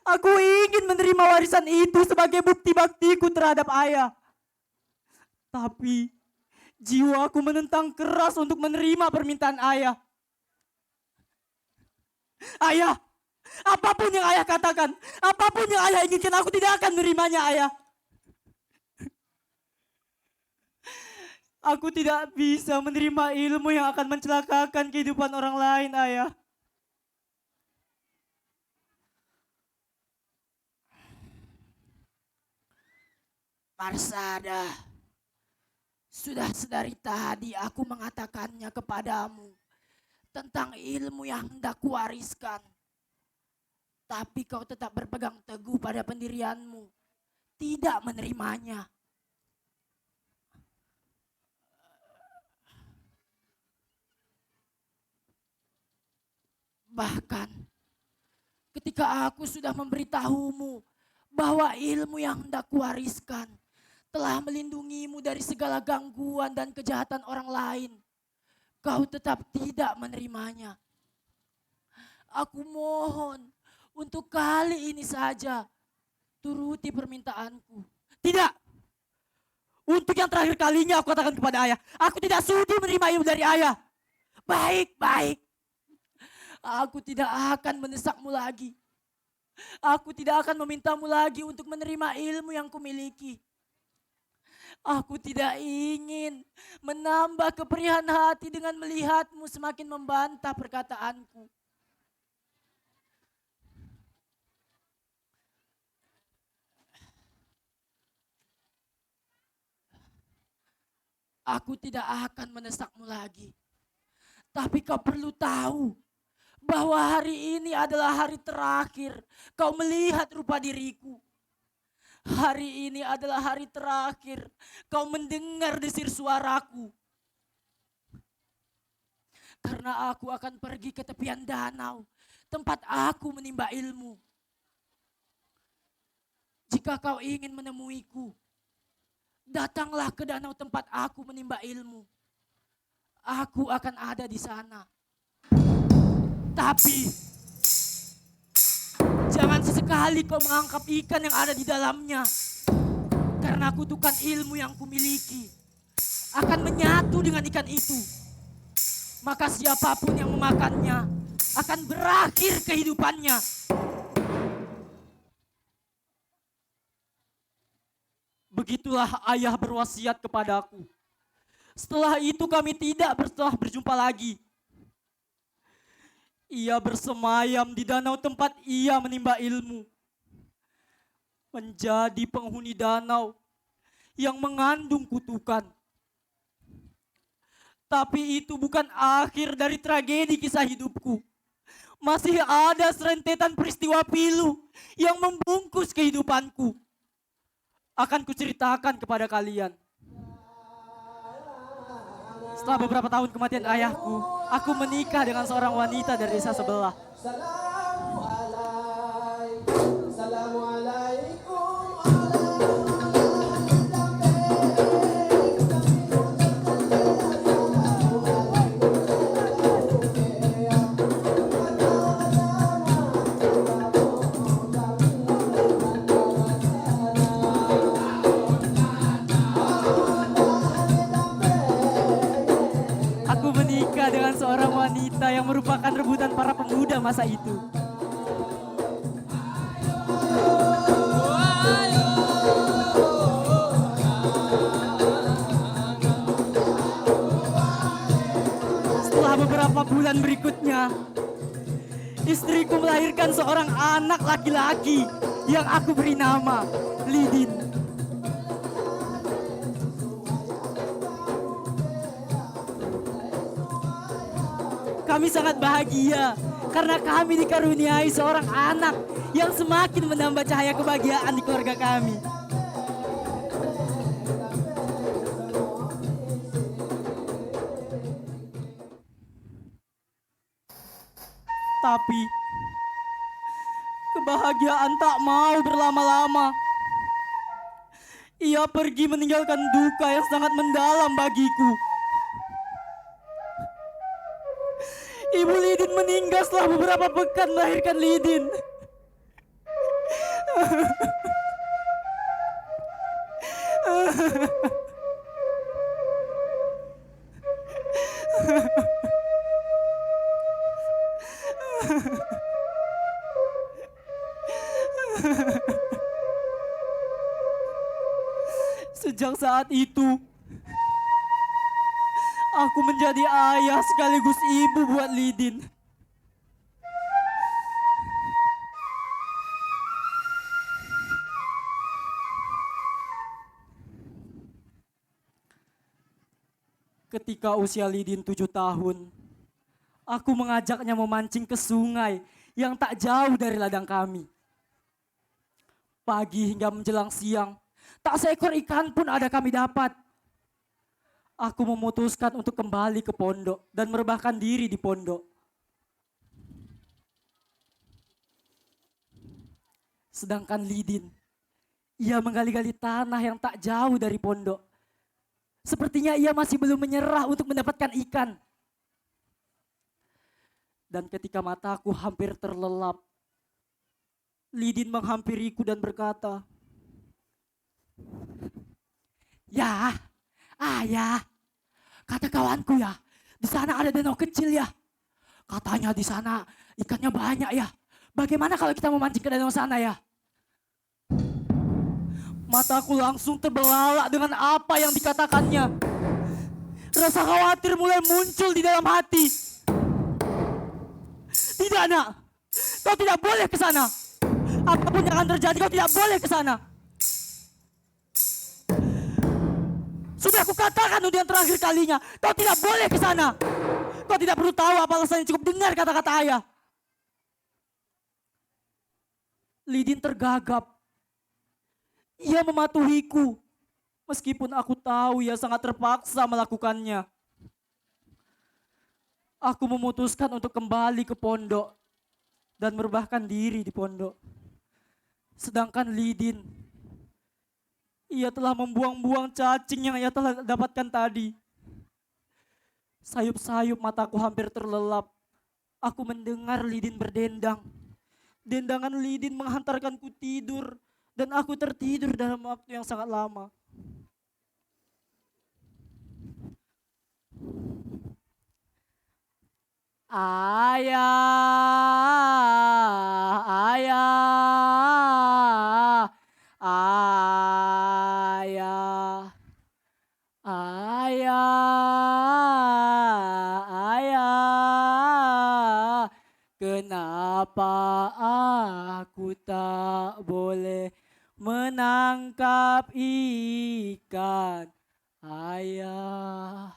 E: Aku ingin menerima warisan itu sebagai bukti baktiku terhadap ayah. Tapi jiwaku menentang keras untuk menerima permintaan ayah. Ayah, apapun yang ayah katakan, apapun yang ayah inginkan, aku tidak akan menerimanya ayah. Aku tidak bisa menerima ilmu yang akan mencelakakan kehidupan orang lain ayah. Marsada, sudah sedari tadi aku mengatakannya kepadamu tentang ilmu yang hendak kuwariskan. Tapi kau tetap berpegang teguh pada pendirianmu, tidak menerimanya. Bahkan ketika aku sudah memberitahumu bahwa ilmu yang hendak kuwariskan telah melindungimu dari segala gangguan dan kejahatan orang lain, kau tetap tidak menerimanya. Aku mohon untuk kali ini saja turuti permintaanku. Tidak. Untuk yang terakhir kalinya aku katakan kepada ayah, aku tidak sudi menerima ilmu dari ayah. Baik, baik. Aku tidak akan mendesakmu lagi. Aku tidak akan memintamu lagi untuk menerima ilmu yang kumiliki. Aku tidak ingin menambah keperihan hati dengan melihatmu semakin membantah perkataanku. Aku tidak akan mendesakmu lagi. Tapi kau perlu tahu bahwa hari ini adalah hari terakhir kau melihat rupa diriku. Hari ini adalah hari terakhir kau mendengar desir suaraku. Karena aku akan pergi ke tepian danau, tempat aku menimba ilmu. Jika kau ingin menemuiku, datanglah ke danau tempat aku menimba ilmu. Aku akan ada di sana. Tapi jangan sesekali kau mengangkap ikan yang ada di dalamnya. Karena kutukan ilmu yang kumiliki akan menyatu dengan ikan itu. Maka siapapun yang memakannya akan berakhir kehidupannya. Begitulah ayah berwasiat kepadaku. Setelah itu kami tidak berjumpa lagi. Ia bersemayam di danau tempat ia menimba ilmu. Menjadi penghuni danau yang mengandung kutukan. Tapi itu bukan akhir dari tragedi kisah hidupku. Masih ada serentetan peristiwa pilu yang membungkus kehidupanku. Akan kuceritakan kepada kalian. Setelah beberapa tahun kematian ayahku, aku menikah dengan seorang wanita dari desa sebelah. Aku menikah dengan seorang wanita yang merupakan rebutan para pemuda masa itu. Setelah beberapa bulan berikutnya, istriku melahirkan seorang anak laki-laki yang aku beri nama Lidin. Kami sangat bahagia karena kami dikaruniai seorang anak yang semakin menambah cahaya kebahagiaan di keluarga kami. Tapi kebahagiaan tak mau berlama-lama. Ia pergi meninggalkan duka yang sangat mendalam bagiku. Ibu Lidin meninggal setelah beberapa pekan melahirkan Lidin. Sejak saat itu, aku menjadi ayah sekaligus ibu buat Lidin. Ketika usia Lidin 7 tahun, aku mengajaknya memancing ke sungai yang tak jauh dari ladang kami. Pagi hingga menjelang siang, tak seekor ikan pun ada kami dapat. Aku memutuskan untuk kembali ke pondok dan merebahkan diri di pondok. Sedangkan Lidin, ia menggali-gali tanah yang tak jauh dari pondok. Sepertinya ia masih belum menyerah untuk mendapatkan ikan. Dan ketika mataku hampir terlelap, Lidin menghampiriku dan berkata, "Ya, ayah, kata kawanku ya, di sana ada danau kecil ya. Katanya di sana ikannya banyak ya. Bagaimana kalau kita memancing ke danau sana ya?" Mataku langsung terbelalak dengan apa yang dikatakannya. Rasa khawatir mulai muncul di dalam hati. Tidak, nak. Kau tidak boleh ke sana. Apapun yang akan terjadi, kau tidak boleh ke sana. Sudah aku katakan untuk yang terakhir kalinya, kau tidak boleh ke sana. Kau tidak perlu tahu apa alasannya, cukup dengar kata-kata ayah. Lidin tergagap. Ia mematuhiku, meskipun aku tahu ia sangat terpaksa melakukannya. Aku memutuskan untuk kembali ke pondok dan merebahkan diri di pondok. Sedangkan Lidin, ia telah membuang-buang cacing yang ia telah dapatkan tadi. Sayup-sayup mataku hampir terlelap. Aku mendengar Lidin berdendang. Dendangan Lidin menghantarkanku tidur. Dan aku tertidur dalam waktu yang sangat lama. Ayah, ayah, ayah, ayah, ayah. Kenapa aku tak boleh menangkap ikan, ayah?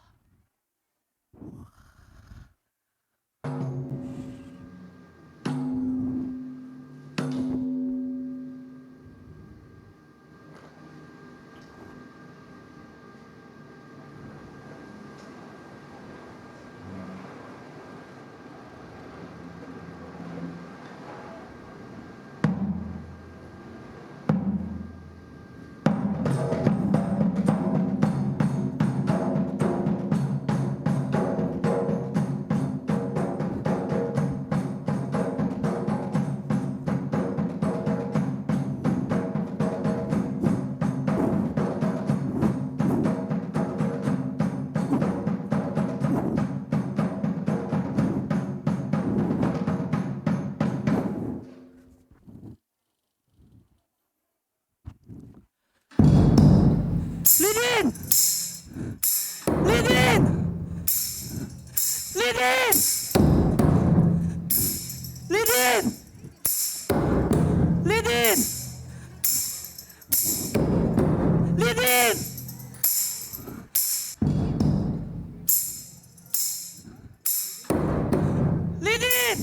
E: Lidin! Lidin! Lidin! Lidin! Lidin!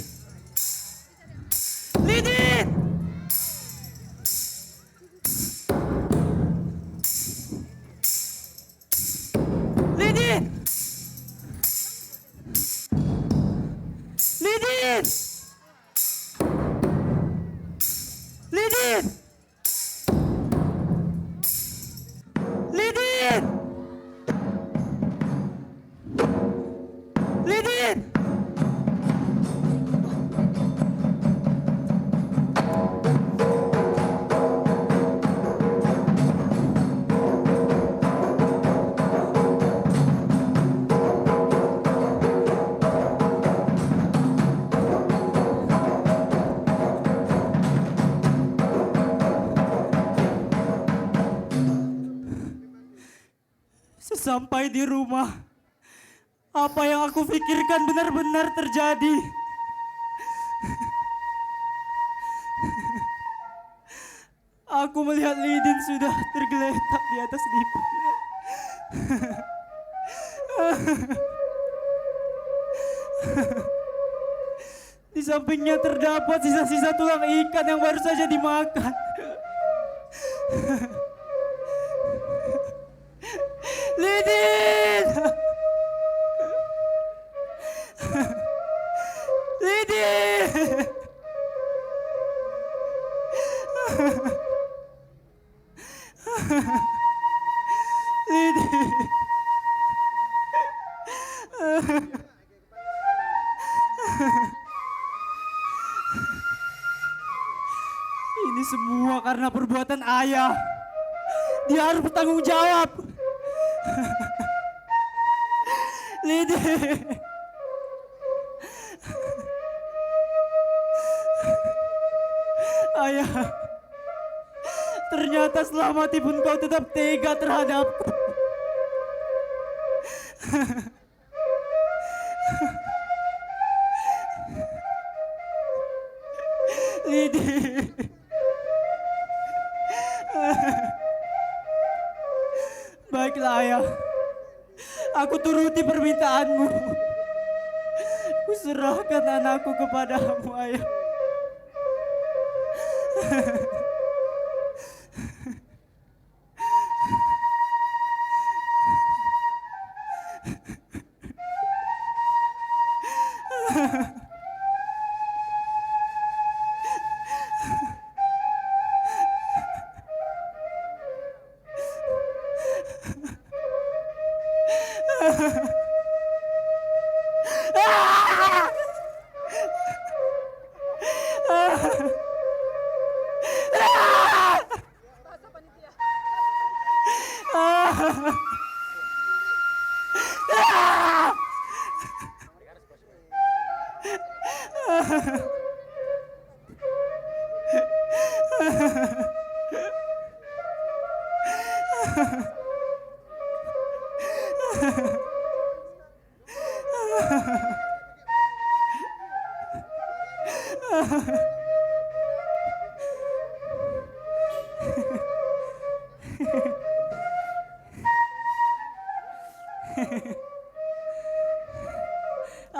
E: Lidin! Lidin! Lidin! Lidin! Lidin! Lidin! Sesampai di rumah, apa yang aku pikirkan benar-benar terjadi. Aku melihat Lidin sudah tergeletak di atas dipan. Di sampingnya terdapat sisa-sisa tulang ikan yang baru saja dimakan. Lidin! Lidin! Lidin! Ini semua karena perbuatan ayah. Dia harus bertanggung jawab. Lidin! Ayah, ternyata setelah mati pun kau tetap tega terhadapku. Lidin! Baiklah ayah, aku turuti permintaanmu. Kuserahkan anakku kepadamu ayah.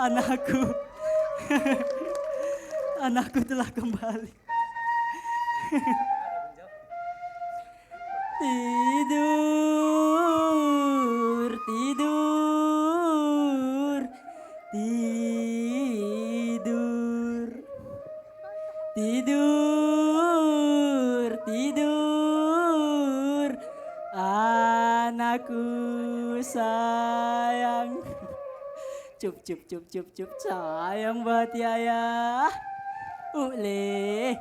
E: Anakku, anakku telah kembali. Tidur, tidur, tidur, tidur, tidur, anakku sayang. Cup, cup, cup, cup, cup, sayang buat ayah. Ule.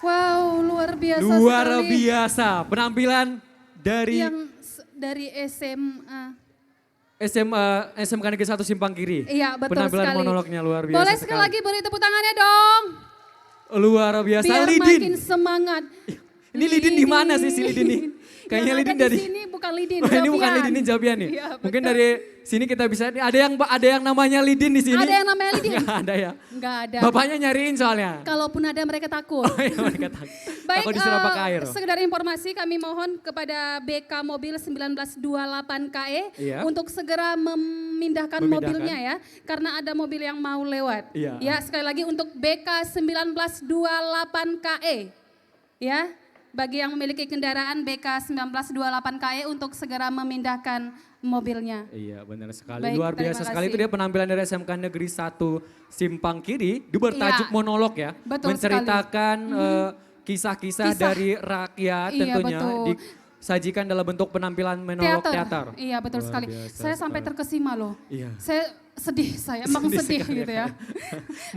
B: Wow, luar biasa
A: Luar
B: sekali.
A: biasa penampilan dari
B: Dari SMA.
A: SMK Negeri 1 Simpang Kiri.
B: Iya, betul
A: Penampilan
B: sekali.
A: monolognya luar biasa
B: Boleh sekali lagi beri tepuk tangannya dong.
A: Luar biasa
B: Biar
A: Lidin.
B: makin semangat.
A: Ini Lidin di mana sih si Lidin nih? Kayaknya
B: Yang
A: Lidin
B: ada
A: dari
B: di sini bukan Lidin,
A: Oh, ini bukan
B: Jovian.
A: Lidin, ini Jovian nih.
B: Iya,
A: Mungkin
B: betul.
A: dari sini kita bisa ada yang namanya Lidin di sini.
B: Ada yang namanya Lidin?
A: Enggak ada ya.
B: Enggak ada.
A: Bapaknya nyariin soalnya.
B: Kalaupun ada mereka takut.
A: Oh iya mereka takut.
B: Baik,
A: Takut disuruh pakai air.
B: sekedar informasi kami mohon kepada BK Mobil 1928 KE
A: Iya.
B: untuk segera memindahkan mobilnya ya. Karena ada mobil yang mau lewat.
A: Iya.
B: Ya, sekali lagi untuk BK 1928 KE. Ya, bagi yang memiliki kendaraan BK 1928 KE untuk segera memindahkan mobilnya.
A: Iya benar sekali.
B: Baik,
A: Luar biasa
B: terima
A: sekali itu
B: kasih.
A: dia penampilan dari SMK Negeri 1 Simpang Kiri. Dia bertajuk
B: Iya.
A: monolog ya.
B: Betul
A: menceritakan kisah-kisah
B: Kisah.
A: dari rakyat
B: Iya,
A: tentunya.
B: betul.
A: Disajikan dalam bentuk penampilan monolog teater.
B: Iya betul
A: Luar
B: sekali.
A: biasa
B: Saya sampai
A: sekali.
B: terkesima loh.
A: Iya.
B: Saya emang sedih
A: sekali
B: gitu
A: ya,
B: ya.
A: Kak.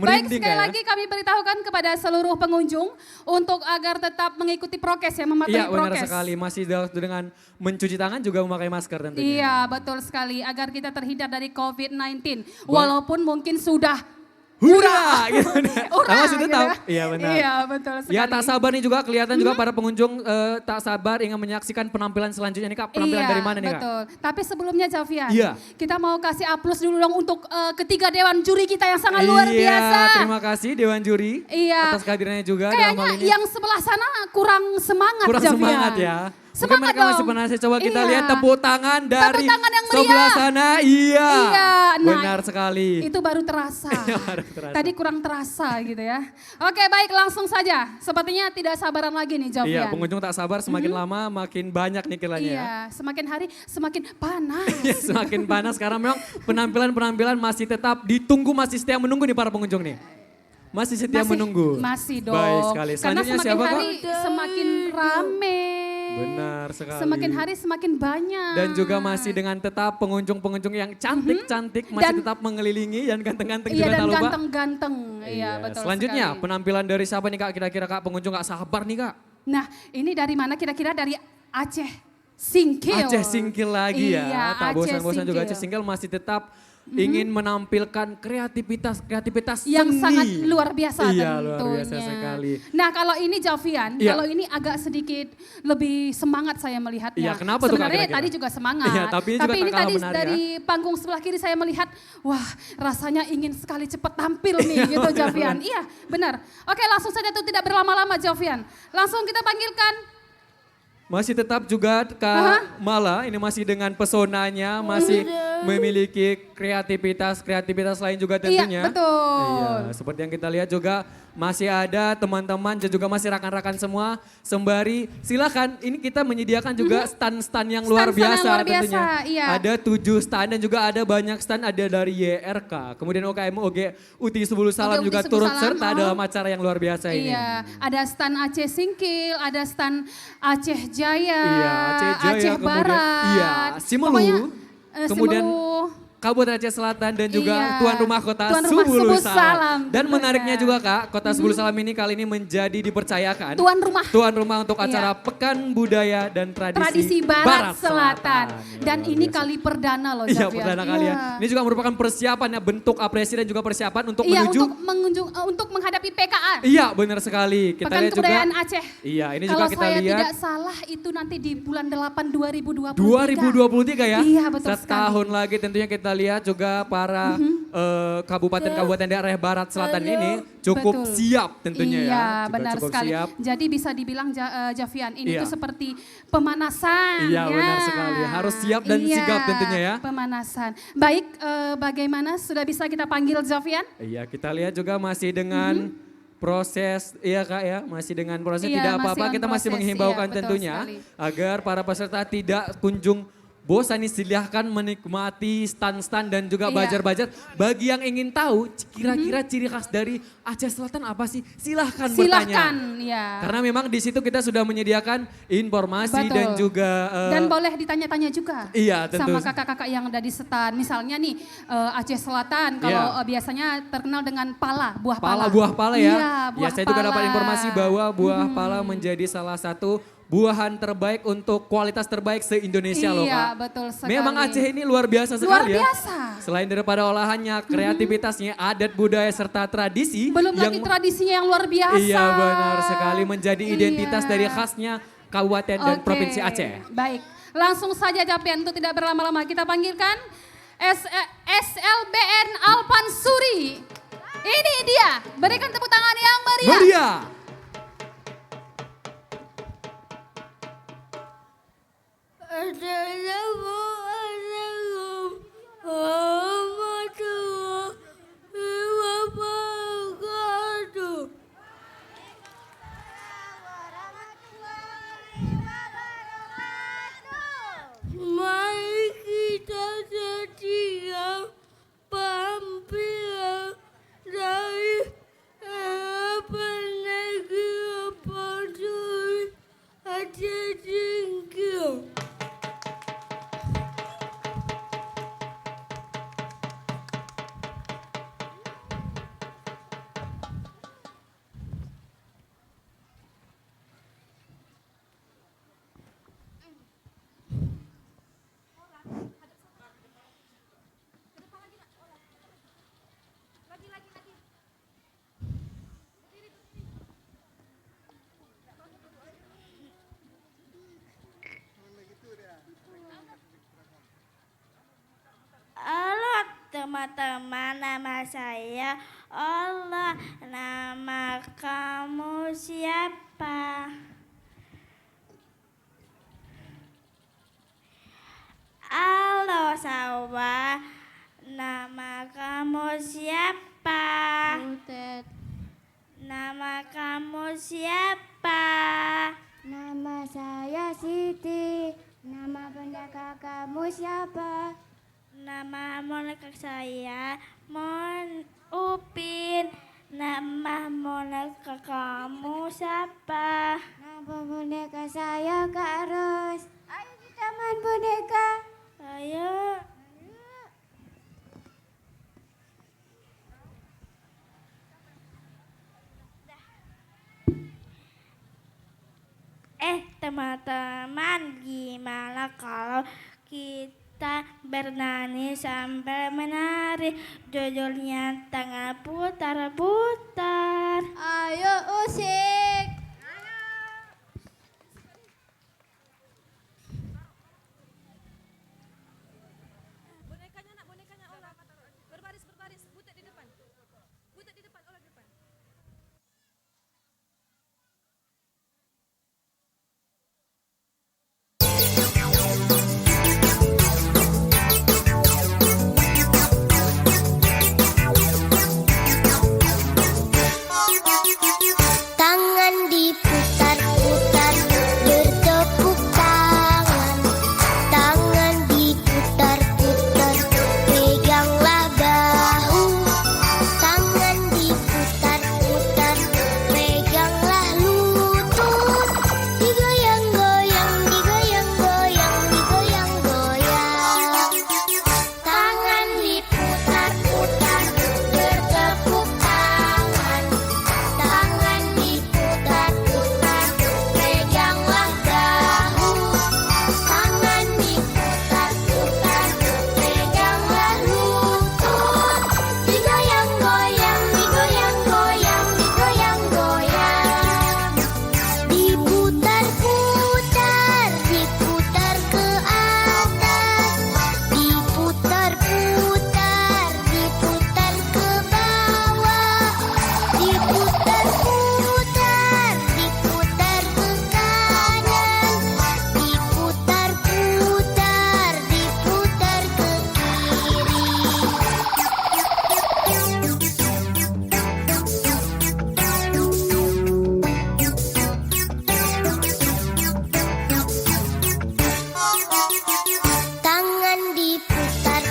B: Baik,
A: Merinding,
B: sekali
A: Kak, ya.
B: lagi kami beritahukan kepada seluruh pengunjung untuk agar tetap mengikuti prokes ya, mematuhi
A: Iya benar
B: prokes.
A: sekali. Masih dengan mencuci tangan juga memakai masker tentunya.
B: Iya betul sekali, agar kita terhindar dari COVID-19. Walaupun mungkin sudah
A: Hurra! Gitu.
B: Hurra,
A: Masih
B: gitu
A: tetap.
B: ya.
A: Iya benar.
B: Iya betul sekali.
A: Ya tak sabar nih juga kelihatan juga para pengunjung tak sabar ingin menyaksikan penampilan selanjutnya nih Kak. Penampilan
B: Iya,
A: dari mana nih Kak?
B: betul. Tapi sebelumnya Javian,
A: Iya.
B: kita mau kasih aplaus dulu dong untuk ketiga dewan juri kita yang sangat luar biasa.
A: Terima kasih Dewan Juri
B: Iya.
A: atas kehadirannya juga dalam hal
B: Kayaknya
A: ini.
B: yang sebelah sana kurang semangat
A: Kurang
B: Javian.
A: semangat ya. Mungkin
B: Semangat
A: mereka masih
B: dong.
A: penasaran. Coba kita
B: Iya.
A: lihat tepuk tangan dari
B: tangan yang meriah.
A: sebelah sana. Iya.
B: Iya, nah,
A: Benar sekali.
B: Itu baru terasa.
A: Baru terasa.
B: Tadi kurang terasa gitu ya. Oke baik, langsung saja. Sepertinya tidak sabaran lagi nih Javian.
A: Iya, pengunjung tak sabar semakin lama makin banyak nih kiranya ya.
B: Iya, semakin hari semakin panas.
A: Ya, semakin panas karena memang penampilan-penampilan masih tetap ditunggu, masih setia menunggu nih para pengunjung nih. Masih setia menunggu.
B: Masih dong.
A: Baik sekali.
B: Karena
A: Selanjutnya
B: semakin
A: siapa
B: hari
A: Kak?
B: semakin rame.
A: Benar sekali.
B: Semakin hari semakin banyak.
A: Dan juga masih dengan tetap pengunjung-pengunjung yang cantik-cantik masih
B: Dan-
A: tetap mengelilingi dan ganteng-ganteng
B: Iya
A: juga
B: dan
A: tak lupa.
B: ganteng-ganteng. Iya betul
A: Selanjutnya
B: sekali.
A: penampilan dari siapa nih Kak? Kira-kira Kak pengunjung gak sabar nih Kak?
B: Nah ini dari mana kira-kira? Dari Aceh Singkil.
A: Aceh Singkil lagi ya.
B: Iya,
A: Tak
B: Aceh
A: bosan-bosan juga
B: Singkil.
A: Aceh Singkil masih tetap ingin menampilkan kreativitas
B: Yang
A: seni.
B: sangat luar biasa
A: Iya,
B: tentunya.
A: luar biasa sekali.
B: Nah kalau ini Javian,
A: Iya.
B: kalau ini agak sedikit lebih semangat saya melihatnya.
A: Iya, kenapa tuh, Kak,
B: Sebenarnya
A: kira-kira?
B: tadi juga semangat.
A: Iya, tapi ini juga tak
B: ini
A: kalah
B: tadi
A: menarik ya.
B: dari panggung sebelah kiri saya melihat, wah rasanya ingin sekali cepat tampil nih gitu Javian. Iya benar. Oke langsung saja tuh tidak berlama-lama Javian. Langsung kita panggilkan.
A: Masih tetap juga Kak Mala, ini masih dengan pesonanya, masih memiliki kreativitas lain juga tentunya.
B: Iya betul.
A: Iya, seperti yang kita lihat juga masih ada teman-teman dan juga masih rakan-rakan semua. Sembari silakan, ini kita menyediakan juga stand-stand yang luar
B: Stand-stand yang
A: biasa
B: luar biasa,
A: tentunya.
B: iya.
A: Ada 7 stand dan juga ada banyak stand, ada dari YRK, kemudian UKM OG UTI Sebulu Salam
B: Uti
A: juga
B: Sebulu
A: turut
B: Salam,
A: serta dalam acara yang luar biasa ini.
B: Iya, ada stand Aceh Singkil, ada stand Aceh Jaya,
A: Iya, Aceh Jaya, kemudian
B: Barat.
A: iya, Simelu,
B: Pokoknya,
A: kemudian
B: Simelu.
A: Kabupaten Aceh Selatan dan juga
B: Iya,
A: tuan rumah kota
B: tuan rumah
A: Subulu
B: Subulu
A: Salam.
B: Salam,
A: Dan
B: tentunya.
A: menariknya juga Kak, kota Subulu Salam ini kali ini menjadi dipercayakan
B: Tuan rumah.
A: untuk
B: Iya.
A: acara Pekan Budaya dan
B: Tradisi Barat Selatan. Dan
A: Luar
B: ini
A: biasa.
B: kali perdana loh
A: Iya,
B: Javian.
A: perdana kali ya.
B: Iya.
A: Ini juga merupakan persiapan ya, bentuk apresiasi dan juga persiapan untuk
B: Iya,
A: menuju.
B: untuk menghadapi PKA.
A: Iya, benar sekali. Kita
B: Pekan
A: lihat juga.
B: Kebudayaan Aceh.
A: Iya, ini
B: Kalau
A: juga kita
B: saya
A: lihat.
B: tidak salah itu nanti di bulan 8 2023.
A: 2023 ya.
B: Iya, betul
A: Setahun lagi tentunya kita lihat juga para kabupaten-kabupaten daerah Barat Selatan ini cukup
B: Betul.
A: siap tentunya ya.
B: Iya,
A: Juga
B: benar
A: cukup
B: sekali.
A: siap.
B: Jadi bisa dibilang Javian ini
A: Iya.
B: tuh seperti pemanasan.
A: Iya, benar sekali. Harus siap dan sigap tentunya ya.
B: Pemanasan. Baik, bagaimana sudah bisa kita panggil Javian?
A: Iya, kita lihat juga masih dengan proses, iya Kak ya, masih dengan proses
B: Iya,
A: tidak
B: masih
A: apa-apa.
B: on
A: Kita masih
B: proses,
A: menghimbaukan
B: iya, betul
A: tentunya
B: sekali.
A: agar para peserta tidak kunjung bosan nih, silahkan menikmati stand-stand dan juga
B: Iya.
A: bajar-bajar. Bagi yang ingin tahu kira-kira ciri khas dari Aceh Selatan apa sih? Silahkan bertanya.
B: Silahkan, ya.
A: Karena memang di situ kita sudah menyediakan informasi
B: Betul.
A: dan juga
B: Dan boleh ditanya-tanya juga.
A: iya, tentu.
B: Sama kakak-kakak yang ada di stand. Misalnya nih Aceh Selatan kalau
A: Iya.
B: biasanya terkenal dengan pala, buah pala.
A: buah pala ya.
B: Iya, buah
A: Ya, saya juga dapat
B: pala.
A: informasi bahwa buah pala menjadi salah satu buahan terbaik untuk kualitas terbaik se-Indonesia loh Kak.
B: Iya, betul sekali.
A: Memang Aceh ini luar biasa
B: Luar
A: sekali ya.
B: biasa.
A: Selain daripada olahannya, kreativitasnya, adat budaya serta tradisi.
B: Belum lagi tradisinya yang luar biasa.
A: Iya benar sekali menjadi identitas
B: Iya.
A: dari khasnya Kabupaten dan
B: Oke,
A: Provinsi Aceh.
B: Baik, langsung saja Japian untuk tidak berlama-lama kita panggilkan SLBN Alpan Suri. Ini dia, berikan tepuk tangan yang meriah.
A: Meriah.
F: Assalamualaikum warahmatullahi wabarakatuh. Mari kita setia pampilan dari penegak Pansuri Aceh Singkil. Halo teman-teman, nama saya Allah. Nama kamu siapa? Halo sawah. Nama kamu siapa?
G: Butet.
F: Nama kamu siapa?
G: Nama saya Siti. Nama benda kakakmu siapa?
F: Nama boneka saya Mon Upin. Nama boneka kamu siapa?
G: Nama boneka saya Kak Ros. Ayo kita main boneka.
F: Ayo. Teman-teman, gimana kalau kita bernyanyi sambil menari? Judulnya tangan putar-putar.
G: Ayo usik.
H: Tangan diputar-putar, bertepuk tangan. Tangan diputar-putar, peganglah bahu. Tangan diputar-putar, peganglah lutut. Digoyang-goyang, digoyang-goyang, digoyang-goyang. Tangan diputar-putar, bertepuk tangan. Tangan diputar-putar, peganglah bahu. Tangan diputar-putar, peganglah lutut. Digoyang-goyang, digoyang-goyang, digoyang-goyang. Diputar-putar, diputar ke atas. Diputar-putar, diputar ke bawah. Diputar-putar, diputar ke kanan. Diputar-putar, diputar ke kiri. Tangan diputar.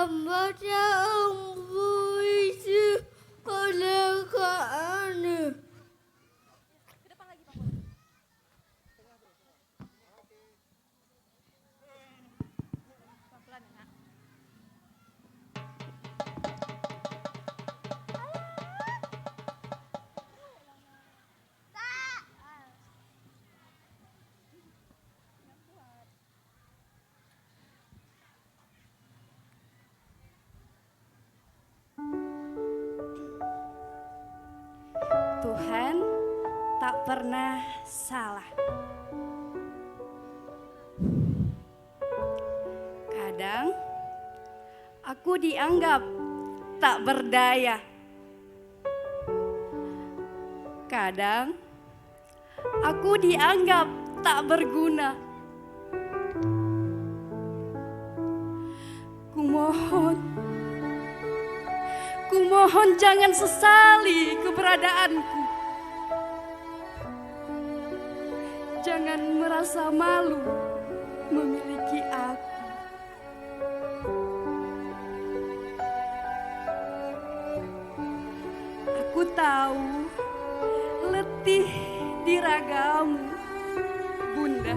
F: Membaca puisi oleh Kak Ani.
I: Tuhan tak pernah salah. Kadang aku dianggap tak berdaya. Kadang aku dianggap tak berguna. Kumohon jangan sesali keberadaanku. Jangan merasa malu memiliki aku. Aku tahu letih di ragamu, Bunda.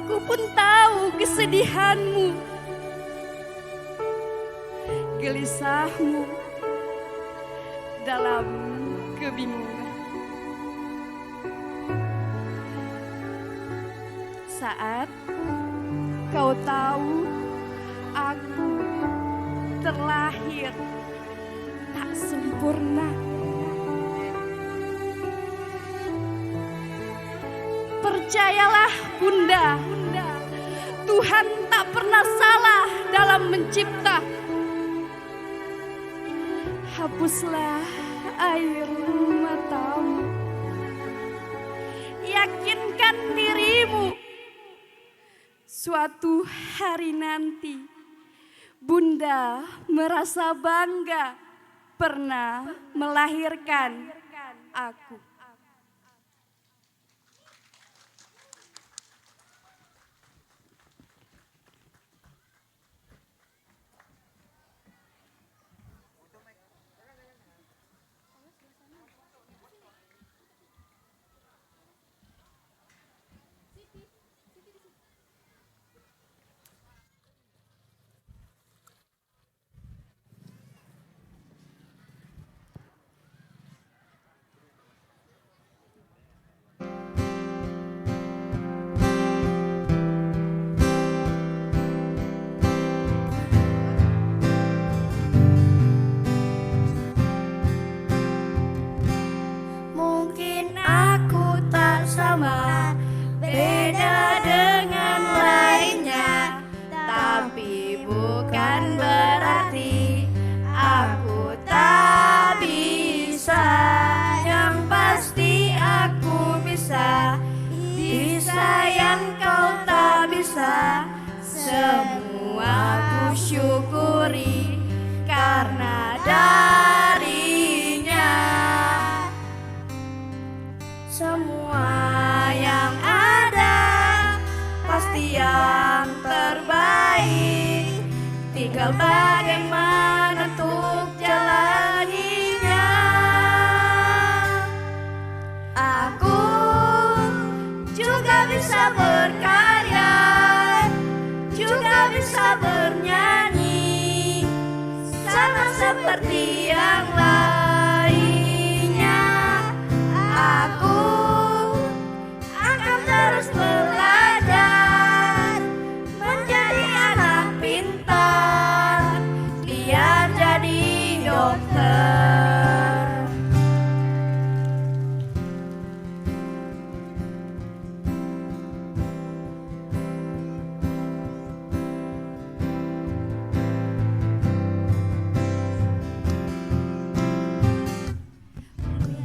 I: Aku pun tahu kesedihanmu, gelisahmu dalam kebingungan. Saat kau tahu aku terlahir tak sempurna, percayalah Bunda, Tuhan tak pernah salah dalam mencipta. Hapuslah air matamu, yakinkan dirimu, suatu hari nanti Bunda merasa bangga pernah melahirkan aku. Mungkin aku tak sama, beda dengan lainnya, tapi bukan berarti aku tak bisa. Yang pasti aku bisa, bisa yang kau tak bisa. Semua ku syukuri karena darinya. Semua yang ada pasti yang terbaik, tinggal bagaimana untuk jalaninya. Aku juga bisa berkarya, juga bisa bernyanyi, sama seperti yang lainnya. Aku akan terus belajar, menjadi anak pintar, biar jadi dokter.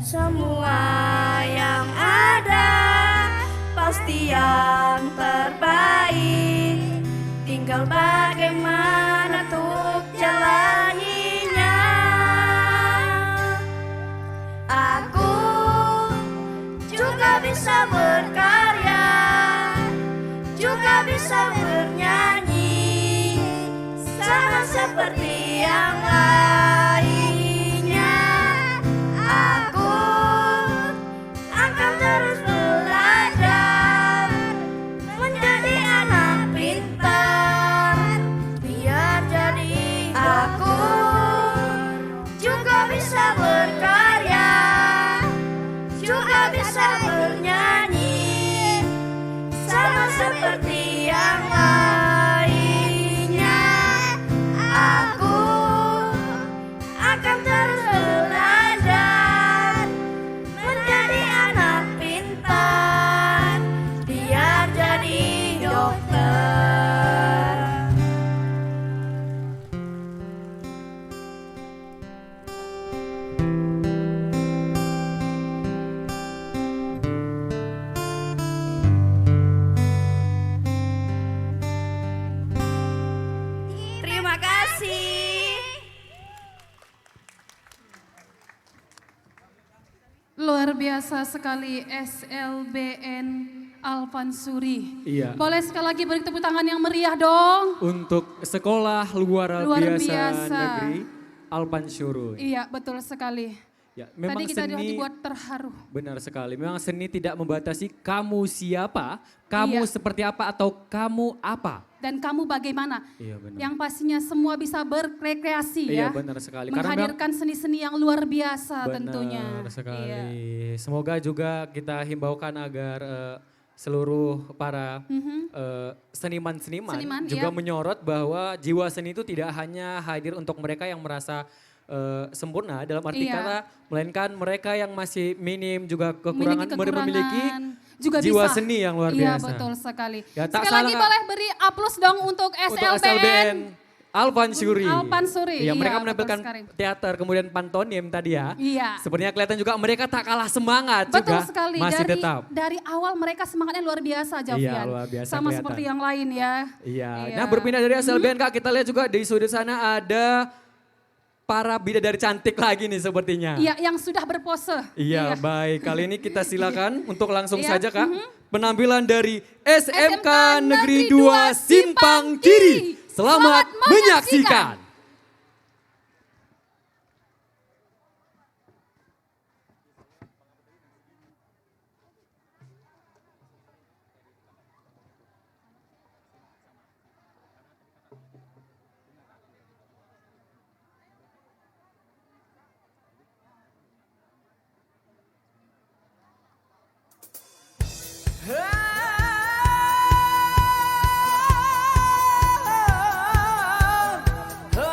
I: Semua yang ada pasti yang terbaik, tinggal bagaimana untuk jalaninya. Aku juga bisa berkarya, juga bisa bernyanyi, seperti yang lainnya. Aku akan terus belajar menjadi anak pintar, biar jadi aku juga bisa berkarya, juga bisa bernyanyi sama seperti yang lainnya. Aku akan terus belajar menjadi anak pintar, biar jadi dokter. Terima kasih.
B: Luar biasa sekali SLBN Alfansuri.
A: Iya.
B: Boleh sekali lagi beri tepuk tangan yang meriah dong.
A: Untuk sekolah luar biasa,
B: biasa.
A: negeri Alpansuri.
B: Iya, betul sekali.
A: Ya, memang
B: Tadi kita
A: seni
B: dibuat terharu.
A: benar sekali. Memang seni tidak membatasi kamu siapa, kamu
B: Iya.
A: seperti apa atau kamu apa.
B: Dan kamu bagaimana?
A: Iya benar.
B: Yang pastinya semua bisa berrekreasi
A: Iya
B: ya.
A: benar sekali. Karena memang
B: Menghadirkan seni-seni yang luar biasa tentunya.
A: benar sekali.
B: Iya.
A: Semoga juga kita himbaukan agar seluruh para seniman-seniman
B: Seniman,
A: juga
B: iya.
A: menyorot bahwa jiwa seni itu tidak hanya hadir untuk mereka yang merasa sempurna dalam arti
B: Iya.
A: kata, melainkan mereka yang masih minim juga
B: Memiliki
A: kekurangan memiliki
B: juga
A: jiwa
B: bisa.
A: seni yang luar
B: Iya,
A: biasa.
B: betul sekali.
A: Ya, tak
B: Sekali lagi
A: salah,
B: boleh beri aplaus dong untuk
A: Untuk
B: SLBN.
A: Alpansuri.
B: Alpansuri,
A: Iya, mereka
B: iya,
A: menampilkan
B: betul sekali.
A: teater kemudian pantomim tadi ya.
B: Iya.
A: Sepertinya kelihatan juga mereka tak kalah semangat
B: Betul
A: juga.
B: sekali.
A: Masih
B: dari,
A: tetap.
B: dari awal mereka semangatnya luar biasa, Javian.
A: luar biasa
B: Sama
A: kelihatan.
B: seperti yang lain ya.
A: Iya. Nah, berpindah dari SLBN Kak, kita lihat juga di sudut sana ada para bidadari cantik lagi nih sepertinya.
B: Iya, yang sudah berpose.
A: Iya, baik. Kali ini kita silakan untuk langsung
B: Iya,
A: saja Kak. Penampilan dari SMK Negeri 2 Simpang Kiri. Selamat menyaksikan.
I: Oh,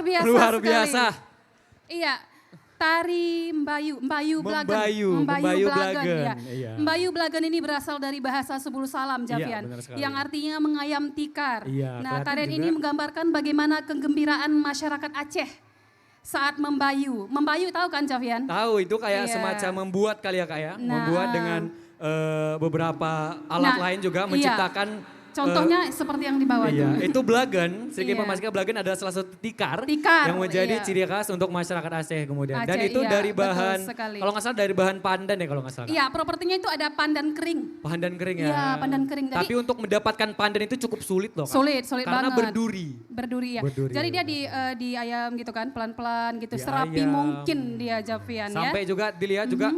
B: biasa
A: Luar
B: sekali.
A: biasa.
B: Iya, tari Mbayu Blagen.
A: Membayu
B: Blagen,
A: Blagen,
B: ya.
A: iya.
B: Mbayu Blagen ini berasal dari bahasa Subulu Salam, Javian,
A: benar sekali.
B: yang artinya mengayam tikar.
A: Iya,
B: Nah,
A: kelihatan
B: tarian
A: juga.
B: ini menggambarkan bagaimana kegembiraan masyarakat Aceh saat membayu. Membayu tahu kan, Javian?
A: Tahu itu kayak
B: Iya.
A: semacam membuat kali ya Kak ya.
B: Nah.
A: Membuat dengan beberapa alat
B: Nah,
A: lain juga
B: iya.
A: menciptakan
B: Contohnya seperti yang di bawah
A: iya,
B: itu.
A: itu Blagen, sedikit
B: Iya.
A: informasikan Blagen adalah salah satu tikar,
B: Tikar,
A: yang menjadi
B: iya.
A: ciri khas untuk masyarakat Aceh kemudian. Dan
B: Aceh,
A: itu
B: iya,
A: dari
B: betul
A: bahan,
B: sekali.
A: kalau nggak salah dari bahan pandan ya kalau nggak salah. Kak.
B: Iya, propertinya itu ada pandan kering.
A: Pandan kering ya.
B: Iya, pandan kering. Jadi-
A: Tapi untuk mendapatkan pandan itu cukup sulit loh Kak.
B: Sulit
A: Karena
B: banget.
A: berduri.
B: Berduri ya.
A: Berduri,
B: Jadi dia
A: benar.
B: di ayam gitu kan, pelan-pelan gitu,
A: Di
B: serapi
A: ayam.
B: mungkin dia Javian ya.
A: Sampai juga dilihat juga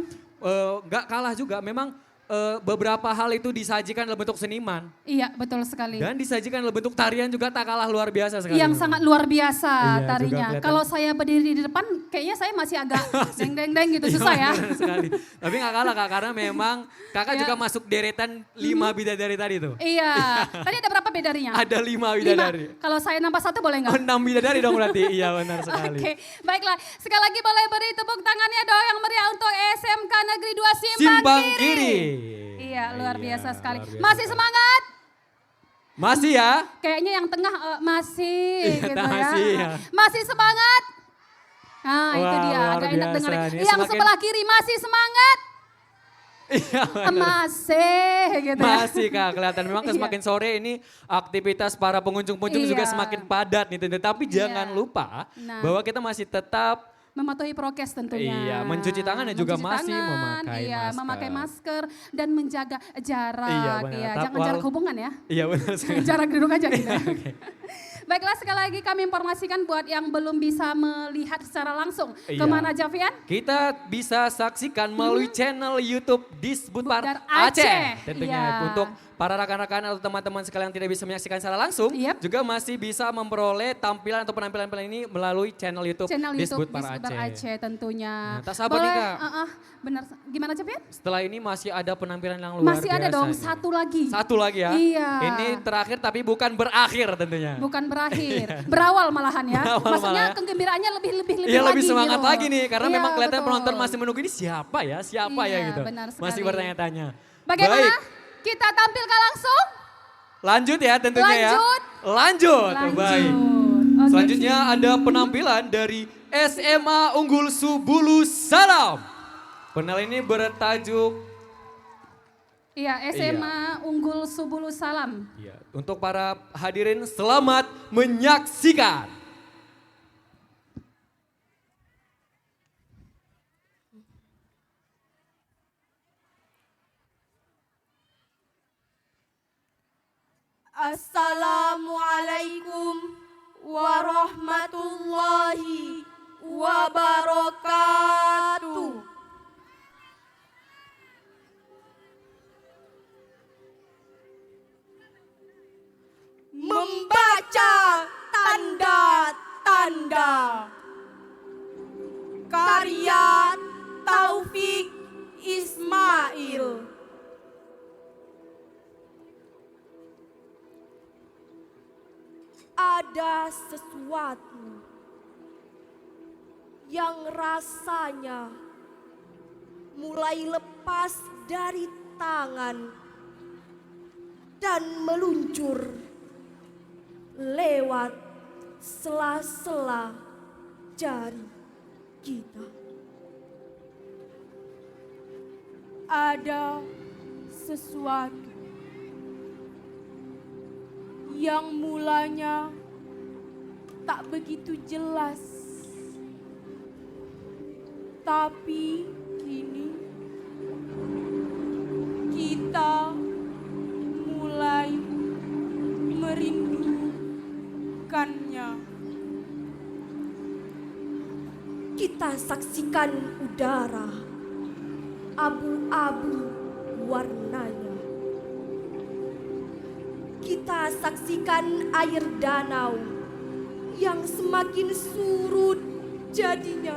A: nggak kalah juga. Memang beberapa hal itu disajikan dalam bentuk seniman.
B: Iya, betul sekali.
A: Dan disajikan dalam bentuk tarian juga tak kalah luar biasa sekali.
B: Yang sangat luar biasa
A: Iya, juga
B: tarinya.
A: kelihatan.
B: Kalau saya berdiri di depan, kayaknya saya masih agak deng-deng-deng gitu, susah ya.
A: Benar sekali. Tapi nggak kalah Kak, karena memang Kakak
B: Ya.
A: juga masuk deretan 5 bidadari tadi tuh.
B: Iya. Tadi ada berapa bedarinya?
A: Ada 5
B: 5.
A: bidadari.
B: Kalau saya nambah 1 boleh nggak?
A: 6 bidadari dong berarti. Iya benar sekali.
B: Oke, baiklah. Sekali lagi boleh beri tepuk tangannya dong yang meriah untuk SMK Negeri 2 Simpang,
A: Simpang
B: Kiri.
A: Kiri.
B: Iya, luar
A: Iya,
B: biasa sekali.
A: luar biasa
B: Masih
A: sekali.
B: semangat?
A: Masih ya?
B: Kayaknya yang tengah masih
A: Iya,
B: gitu
A: masih
B: ya.
A: ya.
B: Masih semangat? Nah, itu
A: Wah,
B: dia.
A: luar
B: Agak enak
A: biasa
B: dengarnya.
A: nih.
B: Yang
A: Semakin-
B: sebelah kiri masih semangat?
A: Iya, benar.
B: Masih gitu ya.
A: Masih Kak, kelihatan memang
B: Iya.
A: semakin sore ini aktivitas para pengunjung-pengunjung juga
B: Iya.
A: semakin padat nih tentu. Tapi jangan
B: Iya.
A: lupa
B: Nah.
A: bahwa kita masih tetap
B: Mematuhi prokes tentunya.
A: Iya, mencuci tangan dan juga masih memakai
B: iya,
A: masker.
B: memakai masker dan menjaga jarak.
A: Iya, benar.
B: Jangan jarak hubungan ya.
A: Iya benar sekali.
B: Jarak duduk aja gitu.
A: Oke.
B: Baiklah, sekali lagi kami informasikan buat yang belum bisa melihat secara langsung.
A: Iya.
B: Kemana Javian?
A: Kita bisa saksikan melalui channel YouTube Disbudpar
B: Budar
A: Aceh.
B: Aceh.
A: Tentunya
B: Iya.
A: untuk para rekan-rekan atau teman-teman sekalian yang tidak bisa menyaksikan secara langsung,
B: Yep.
A: juga masih bisa memperoleh tampilan atau penampilan ini melalui channel YouTube,
B: Channel YouTube
A: Disbudpar
B: Disbudpar Aceh tentunya.
A: Nah, tak sabar nih, Kak.
B: Benar. Gimana Javian?
A: Setelah ini masih ada penampilan yang luar
B: Masih
A: biasa.
B: ada dong,
A: nih.
B: satu lagi.
A: Satu lagi ya.
B: Iya.
A: Ini terakhir tapi bukan berakhir tentunya.
B: Bukan berakhir, berawal malahan ya.
A: Berawal
B: Maksudnya
A: malah ya.
B: kegembiraannya lebih
A: Iya lebih
B: lagi
A: semangat
B: gitu.
A: lagi nih karena
B: Iya,
A: memang kelihatan
B: betul.
A: penonton masih menunggu ini siapa ya ya
B: Iya,
A: gitu.
B: benar sekali.
A: Masih bertanya-tanya.
B: Bagaimana?
A: Baik,
B: Kita tampilkan langsung?
A: lanjut ya tentunya
B: Lanjut.
A: ya. Lanjut. Baik.
B: Oke.
A: Selanjutnya ada penampilan dari SMA Unggul Subulu Salam. Penampilan ini bertajuk
B: Iya, SMA Unggul Subulu Salam.
A: ya, untuk para hadirin selamat menyaksikan.
F: Assalamualaikum warahmatullahi wabarakatuh. Membaca tanda-tanda karya Taufik Ismail. Ada sesuatu yang rasanya mulai lepas dari tangan dan meluncur lewat sela-sela jari kita. Ada sesuatu yang mulanya tak begitu jelas, tapi kini kita mulai merindukannya. Kita saksikan udara abu-abu warnanya. Kita saksikan air danau yang semakin surut jadinya.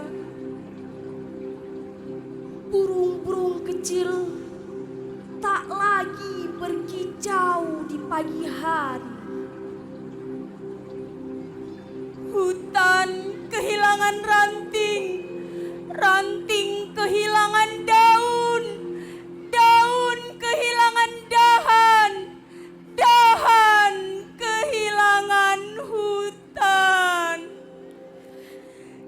F: Burung-burung kecil tak lagi berkicau di pagi hari. Hutan kehilangan ranting, ranting kehilangan daun, daun kehilangan dahan, dahan kehilangan hutan.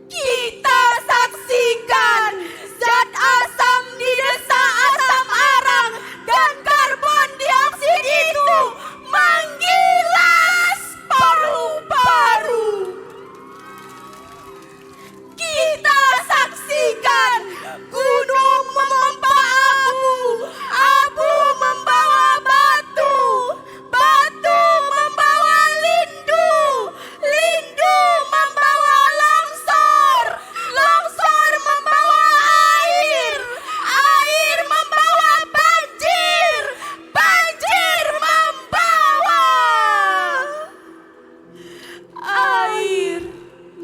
F: Kita saksikan zat asam di desa asam arang dan karbon dioksida itu menggilas paru-paru. Kita saksikan gunung memompa abu, abu membawa batu, batu membawa lindu, lindu membawa longsor, longsor membawa air, air membawa banjir, banjir membawa air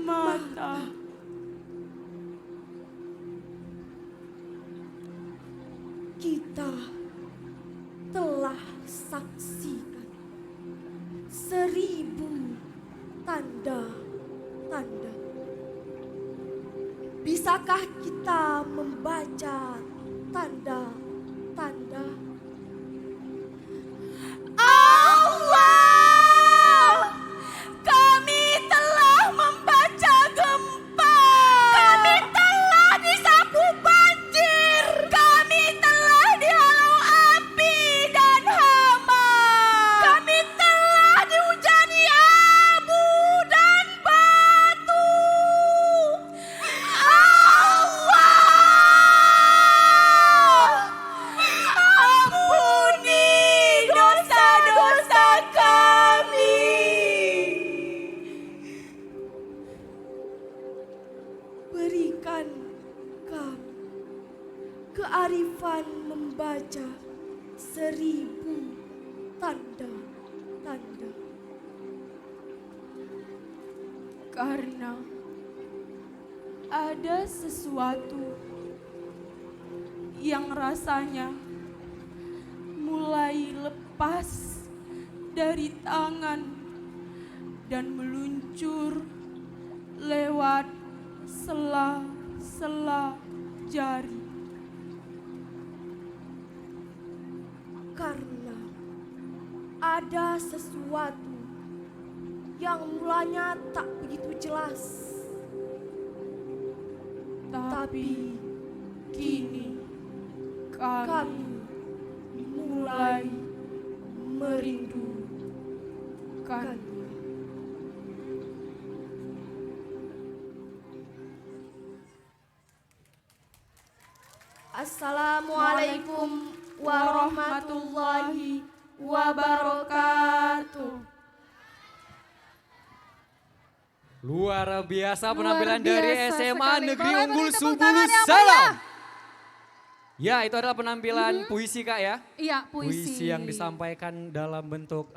F: mata. Kita telah saksikan 1000 tanda-tanda. Bisakah kita membaca tanda-tanda? Allah, kami telah membaca gempa. Kami telah disapu banjir. Kami telah dihalau api dan hama. Kami telah dihujani abu dan batu. Allah, ampuni dosa-dosa kami. Berikan kami kearifan membaca 1000 tanda-tanda. Karena ada sesuatu yang rasanya mulai lepas dari tangan dan meluncur lewat sela-sela jari. Karena ada sesuatu yang mulanya tak begitu jelas, tapi kini kami mulai merindukannya. Assalamualaikum warahmatullahi wabarakatuh.
A: Luar biasa penampilan
B: Luar
A: dari
B: biasa
A: SMA
B: sekali.
A: Negeri
B: Boleh
A: Unggul
B: beri tepuk
A: Subulu
B: tangan yang
A: Salam.
B: meriah.
A: Ya, itu adalah penampilan puisi Kak ya.
B: Iya, puisi.
A: Yang disampaikan dalam bentuk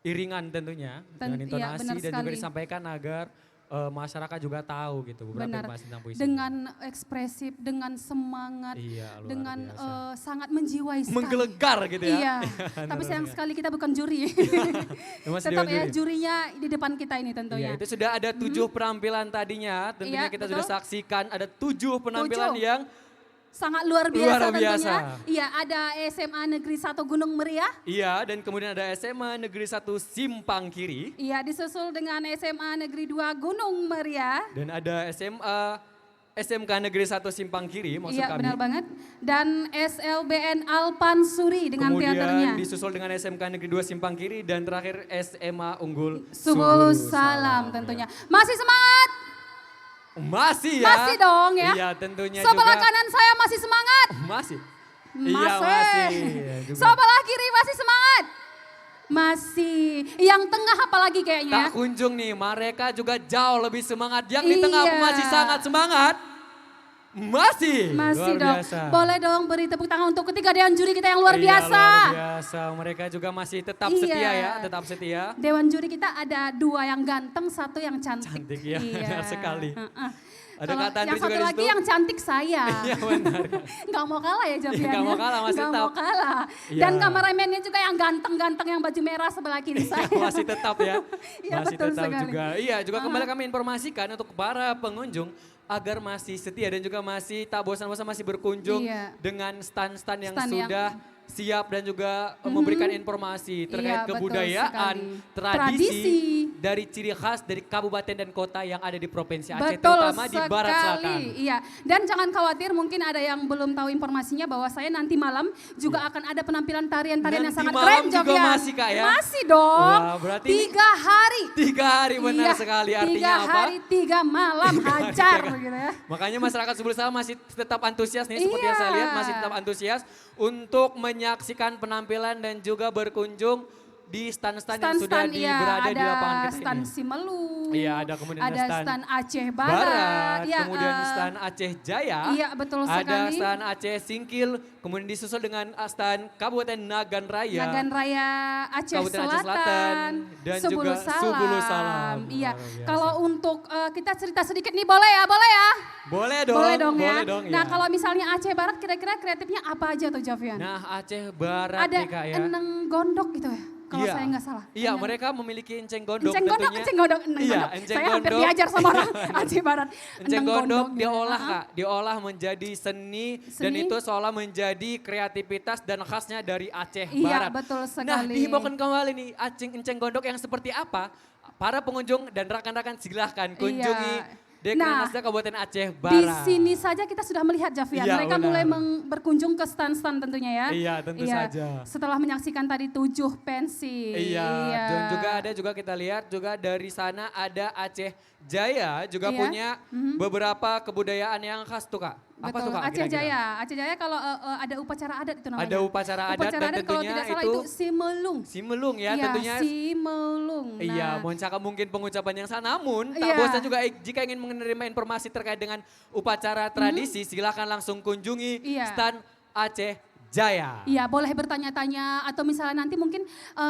A: iringan tentunya dengan
B: iya,
A: intonasi
B: benar
A: dan juga
B: sekali.
A: disampaikan agar masyarakat juga tahu gitu beberapa
B: Benar.
A: informasi tentang puisi.
B: Dengan ekspresif, dengan semangat,
A: Iya, luar
B: dengan
A: biasa.
B: sangat menjiwai sekali.
A: Menggelegar gitu ya.
B: Iya, tapi sayang sekali kita bukan juri.
A: Masih
B: Tetap
A: dewan
B: ya
A: juri.
B: jurinya di depan kita ini
A: Iya,
B: tentunya.
A: itu sudah ada 7 penampilan tadinya. Tentunya
B: Iya,
A: kita
B: betul.
A: sudah saksikan ada 7 penampilan
B: 7.
A: yang
B: Sangat luar biasa,
A: Luar biasa.
B: tentunya. Iya, ada SMA Negeri 1 Gunung Meriah.
A: iya, dan kemudian ada SMA Negeri 1 Simpang Kiri.
B: Iya, disusul dengan SMA Negeri 2 Gunung Meriah.
A: Dan ada SMK Negeri 1 Simpang Kiri maksud
B: Iya,
A: kami.
B: benar banget. Dan SLBN Alpansuri dengan
A: Kemudian
B: teaternya.
A: disusul dengan SMK Negeri 2 Simpang Kiri dan terakhir SMA Unggul
B: Subulu Salam tentunya. Masih semangat?
A: Masih ya.
B: Masih dong ya.
A: Iya tentunya
B: Sebelah
A: juga.
B: kanan saya masih semangat.
A: Masih.
B: Masih.
A: Iya masih. Ya, juga.
B: Sebelah kiri masih semangat. Masih. Yang tengah apalagi kayaknya.
A: Tak kunjung nih, mereka juga jauh lebih semangat. Yang di tengah
B: Iya.
A: masih sangat semangat. Masih
B: Masih
A: luar
B: dong.
A: biasa.
B: Boleh dong beri tepuk tangan untuk ketiga dewan juri kita yang luar
A: Iya,
B: biasa.
A: luar biasa. Mereka juga masih tetap
B: Iya.
A: setia ya, tetap setia.
B: Dewan juri kita ada 2 yang ganteng, 1 yang cantik.
A: Cantik ya, benar sekali.
B: Heeh.
A: Ada
B: Kalau
A: Kak Tantri
B: yang
A: juga
B: satu
A: di
B: lagi
A: situ.
B: yang cantik saya.
A: Iya benar.
B: Gak mau kalah ya Javian.
A: Nggak mau kalah, masih
B: Nggak
A: tetap.
B: mau kalah.
A: Iya.
B: Dan kameramennya juga yang ganteng-ganteng yang baju merah sebelah kiri saya.
A: Masih tetap ya.
B: Iya,
A: Masih
B: betul
A: tetap
B: sekali.
A: juga. Iya, juga kembali kami informasikan untuk para pengunjung agar masih setia dan juga masih tak bosan-bosan masih berkunjung
B: Iya.
A: dengan stand-stand yang
B: Stand yang-
A: sudah siap dan juga memberikan informasi terkait
B: Iya, betul
A: kebudayaan,
B: sekali.
A: tradisi,
B: Tradisi.
A: dari ciri khas dari kabupaten dan kota yang ada di Provinsi Aceh,
B: Betul
A: terutama di
B: sekali.
A: Barat Selatan.
B: Iya. Dan jangan khawatir mungkin ada yang belum tahu informasinya bahwa saya nanti malam juga akan ada penampilan tarian-tarian yang
A: Nanti
B: sangat
A: malam
B: keren
A: juga
B: Javian.
A: masih, Kak, ya?
B: Masih dong.
A: Wah, berarti ini
B: 3 hari.
A: 3 hari benar
B: Iya,
A: sekali
B: 3
A: artinya apa?
B: hari 3 malam hajar gitu ya.
A: Makanya masyarakat Subul Salam masih tetap antusias nih seperti yang saya lihat masih tetap antusias untuk menyaksikan penampilan dan juga berkunjung di stand-stand yang sudah
B: Stand-stand
A: berada di lapangan
B: ada
A: kita
B: stand
A: ini.
B: Simelung.
A: Iya, ada kemudian
B: ada
A: stand
B: stand Aceh Barat. Ya,
A: kemudian
B: eh,
A: stand Aceh Jaya.
B: Iya, betul
A: Ada
B: sekali.
A: stand Aceh Singkil, kemudian disusul dengan stand Kabupaten Nagan Raya.
B: Nagan Raya Aceh
A: Kabupaten Aceh
B: Selatan,
A: Selatan, dan juga Subulu Salam.
B: Iya,
A: Luar biasa.
B: kalau untuk kita cerita sedikit nih boleh ya, boleh ya?
A: Boleh dong,
B: Boleh dong ya.
A: boleh dong,
B: Nah
A: ya.
B: kalau misalnya Aceh Barat kira-kira kreatifnya apa aja tuh Javian?
A: Nah Aceh Barat
B: Ada
A: nih Kak ya.
B: eneng gondok gitu ya, kalau
A: Iya.
B: saya nggak salah.
A: Iya,
B: Eneng.
A: mereka memiliki enceng gondok
B: Enceng gondok,
A: tentunya.
B: enceng gondok, eneng
A: Iya,
B: gondok.
A: enceng
B: Saya hampir
A: gondok.
B: diajar sama orang Aceh Barat.
A: Enceng gondok
B: gitu.
A: diolah
B: Ah,
A: Kak, diolah menjadi seni, dan
B: Seni.
A: itu seolah menjadi kreativitas dan khasnya dari Aceh
B: Iya,
A: Barat.
B: betul
A: Nah
B: sekali.
A: dihimbaukan kembali nih enceng gondok yang seperti apa, para pengunjung dan rekan-rekan silahkan kunjungi
B: Iya.
A: Dekranasda Kabupaten Aceh
B: Di
A: Barat.
B: sini saja kita sudah melihat Javian.
A: Iya,
B: Mereka
A: benar.
B: mulai berkunjung ke stand-stand tentunya ya.
A: Iya, tentu saja.
B: Setelah menyaksikan tadi 7 pensi.
A: Iya, dan juga ada juga kita lihat juga dari sana ada Aceh Jaya juga
B: Iya.
A: punya beberapa kebudayaan yang khas tuh Kak. Apa
B: Betul,
A: tuh Kak?
B: Aceh
A: kira-kira?
B: Jaya. Aceh Jaya kalau ada upacara adat itu namanya.
A: Ada upacara adat dan
B: kalau
A: tentunya
B: tidak salah
A: itu
B: itu Simelung.
A: Simelung ya
B: Iya,
A: tentunya.
B: Simelung.
A: Iya,
B: Nah,
A: mohon cakap mungkin pengucapan yang salah. Namun tak
B: Iya.
A: bosan juga jika ingin menerima informasi terkait dengan upacara tradisi, silakan langsung kunjungi
B: Iya.
A: stand Aceh Jaya.
B: Iya, boleh bertanya-tanya atau misalnya nanti mungkin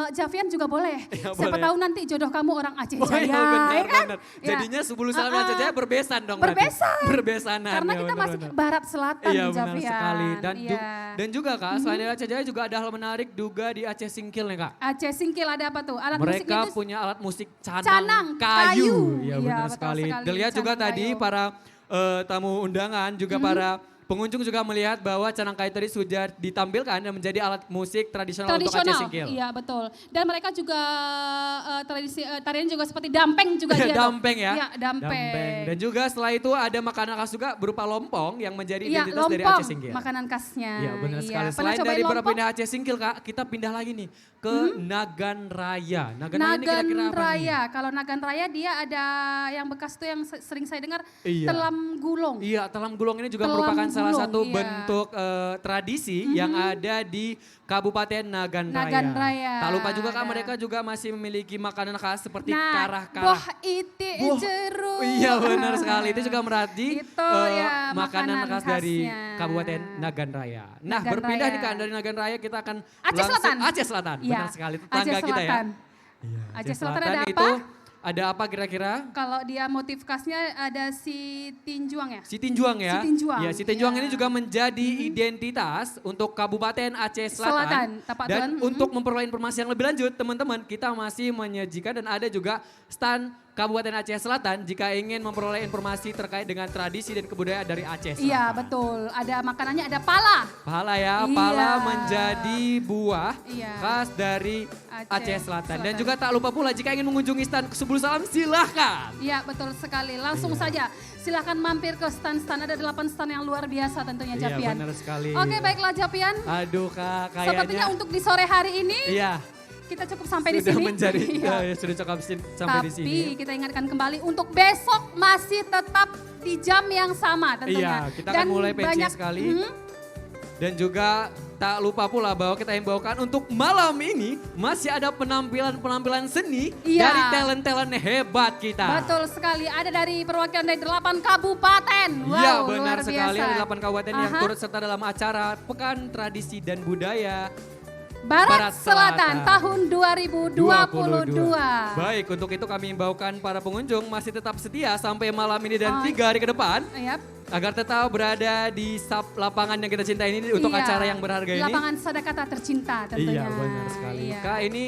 B: Javian juga boleh.
A: Iya,
B: Siapa
A: boleh.
B: tahu nanti jodoh kamu orang Aceh
A: Oh
B: Jaya.
A: iya benar,
B: ya kan?
A: benar.
B: Iya.
A: Jadinya Subulu Salam dan Aceh Jaya berbesan dong berarti.
B: Berbesan.
A: Berbesanan.
B: Karena
A: ya,
B: kita
A: benar,
B: masih
A: benar.
B: barat selatan
A: Iya benar
B: Javian.
A: sekali.
B: Iya.
A: Dan juga Kak, selain dari Aceh Jaya juga ada hal menarik juga di Aceh Singkil nih Kak.
B: Aceh Singkil ada apa tuh? Alat musiknya
A: Mereka
B: itu
A: punya alat musik
B: canang
A: canang,
B: kayu.
A: Iya
B: Iya,
A: benar
B: betul
A: sekali.
B: sekali,
A: Dilihat juga
B: canang
A: tadi
B: kayu. Mhm.
A: para tamu undangan juga para pengunjung juga melihat bahwa canang kayu tadi sudah ditampilkan dan menjadi alat musik tradisional untuk Aceh Singkil.
B: Iya betul. Dan mereka juga tradisi tarian juga seperti dampeng juga dia. tuh.
A: Dampeng ya.
B: Iya, dampeng.
A: Dan juga setelah itu ada makanan khas juga berupa lompong yang menjadi
B: Iya,
A: identitas dari
B: lompong,
A: Aceh Singkil.
B: makanan khasnya.
A: Iya benar sekali.
B: Pernah
A: Selain
B: cobain
A: dari
B: lompong?
A: berpindah Aceh Singkil Kak, kita pindah lagi nih ke Nagan Raya. Nagan Raya ini
B: Nagan
A: kira-kira apa nih?
B: Raya. Kalau Nagan Raya dia ada yang bekas tuh yang sering saya dengar
A: Iya.
B: telam gulung.
A: Iya, telam gulung ini juga
B: Telam
A: merupakan salah
B: gulung,
A: satu
B: iya.
A: bentuk tradisi yang ada di Kabupaten Nagan Raya.
B: Nagan Raya.
A: Tak lupa juga Kak,
B: Ada.
A: mereka juga masih memiliki makanan khas seperti
B: Nah,
A: karah-karah.
B: boh iti
A: Boh,
B: jeruk.
A: Iya benar sekali, itu juga merati
B: Itu ya,
A: makanan khas dari
B: khasnya.
A: Kabupaten Nagan Raya. Nah
B: Nagan
A: berpindah
B: Raya.
A: nih Kak dari Nagan Raya kita akan
B: Aceh Selatan.
A: Aceh Selatan,
B: Iya,
A: benar sekali,
B: Aceh
A: tetangga kita ya.
B: Selatan.
A: Iya,
B: Aceh Selatan ada
A: itu
B: apa?
A: ada apa kira-kira?
B: Kalau dia motif khasnya ada si tinjuang ya.
A: Si Tinjuang ya.
B: Si Tinjuang,
A: Ya, si Tinjuang
B: iya.
A: ini juga menjadi identitas untuk Kabupaten Aceh
B: Selatan,
A: Selatan.
B: Tapak
A: Dan
B: Tuan,
A: untuk memperoleh informasi yang lebih lanjut, teman-teman, kita masih menyajikan dan ada juga stand Kabupaten Aceh Selatan jika ingin memperoleh informasi terkait dengan tradisi dan kebudayaan dari Aceh Selatan.
B: Iya betul. Ada makanannya ada pala.
A: Pala ya,
B: Iya.
A: pala menjadi buah
B: Iya.
A: khas dari
B: Aceh
A: Aceh Selatan. Dan
B: Selatan.
A: juga tak lupa pula jika ingin mengunjungi stand Subulu Salam silahkan.
B: Iya betul sekali. Langsung
A: Iya.
B: saja silahkan mampir ke stand-stand. Ada 8 stand yang luar biasa tentunya
A: Iya
B: Japian.
A: benar sekali.
B: Oke baiklah Japian.
A: Aduh Kak, kayaknya.
B: Sepertinya untuk di sore hari ini
A: Iya.
B: kita cukup sampai di
A: Sudah
B: sini.
A: menjadi
B: Iya.
A: sudah cukup sampai di sini.
B: Tapi kita ingatkan kembali untuk besok masih tetap di jam yang sama tentunya.
A: Iya, kita akan mulai pensiun sekali. Dan juga Tak lupa pula bahwa kita himbaukan untuk malam ini masih ada penampilan-penampilan seni
B: Iya.
A: dari talent-talent hebat kita.
B: Betul sekali, ada dari perwakilan dari 8 kabupaten. Wow,
A: Iya
B: luar
A: benar sekali,
B: biasa.
A: ada 8 kabupaten yang
B: Aha.
A: turut serta dalam acara Pekan Tradisi dan Budaya
B: Barat Selatan
A: Selatan.
B: tahun 2022.
A: Baik, untuk itu kami himbaukan para pengunjung masih tetap setia sampai malam ini dan
B: Oh.
A: 3 hari ke depan.
B: Yap.
A: Agar tetap berada di lapangan yang kita cintai ini untuk
B: Iya.
A: acara yang berharga ini.
B: Lapangan Sadakata tercinta tentunya.
A: Iya benar sekali.
B: Iya.
A: Kak ini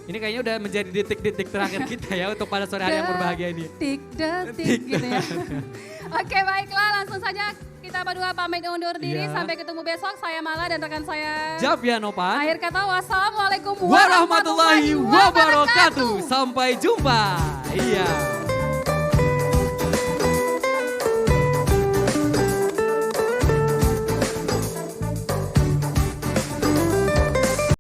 A: kayaknya udah menjadi detik-detik terakhir kita ya untuk pada sore hari yang berbahagia ini.
B: Detik gitu ya. Oke baiklah, langsung saja kita berdua pamit undur diri.
A: Iya.
B: Sampai ketemu besok. Saya Mala dan rekan saya.
A: Javian Nopan.
B: Akhir kata wassalamualaikum
A: Warahmatullahi wabarakatuh. Sampai jumpa. Iya.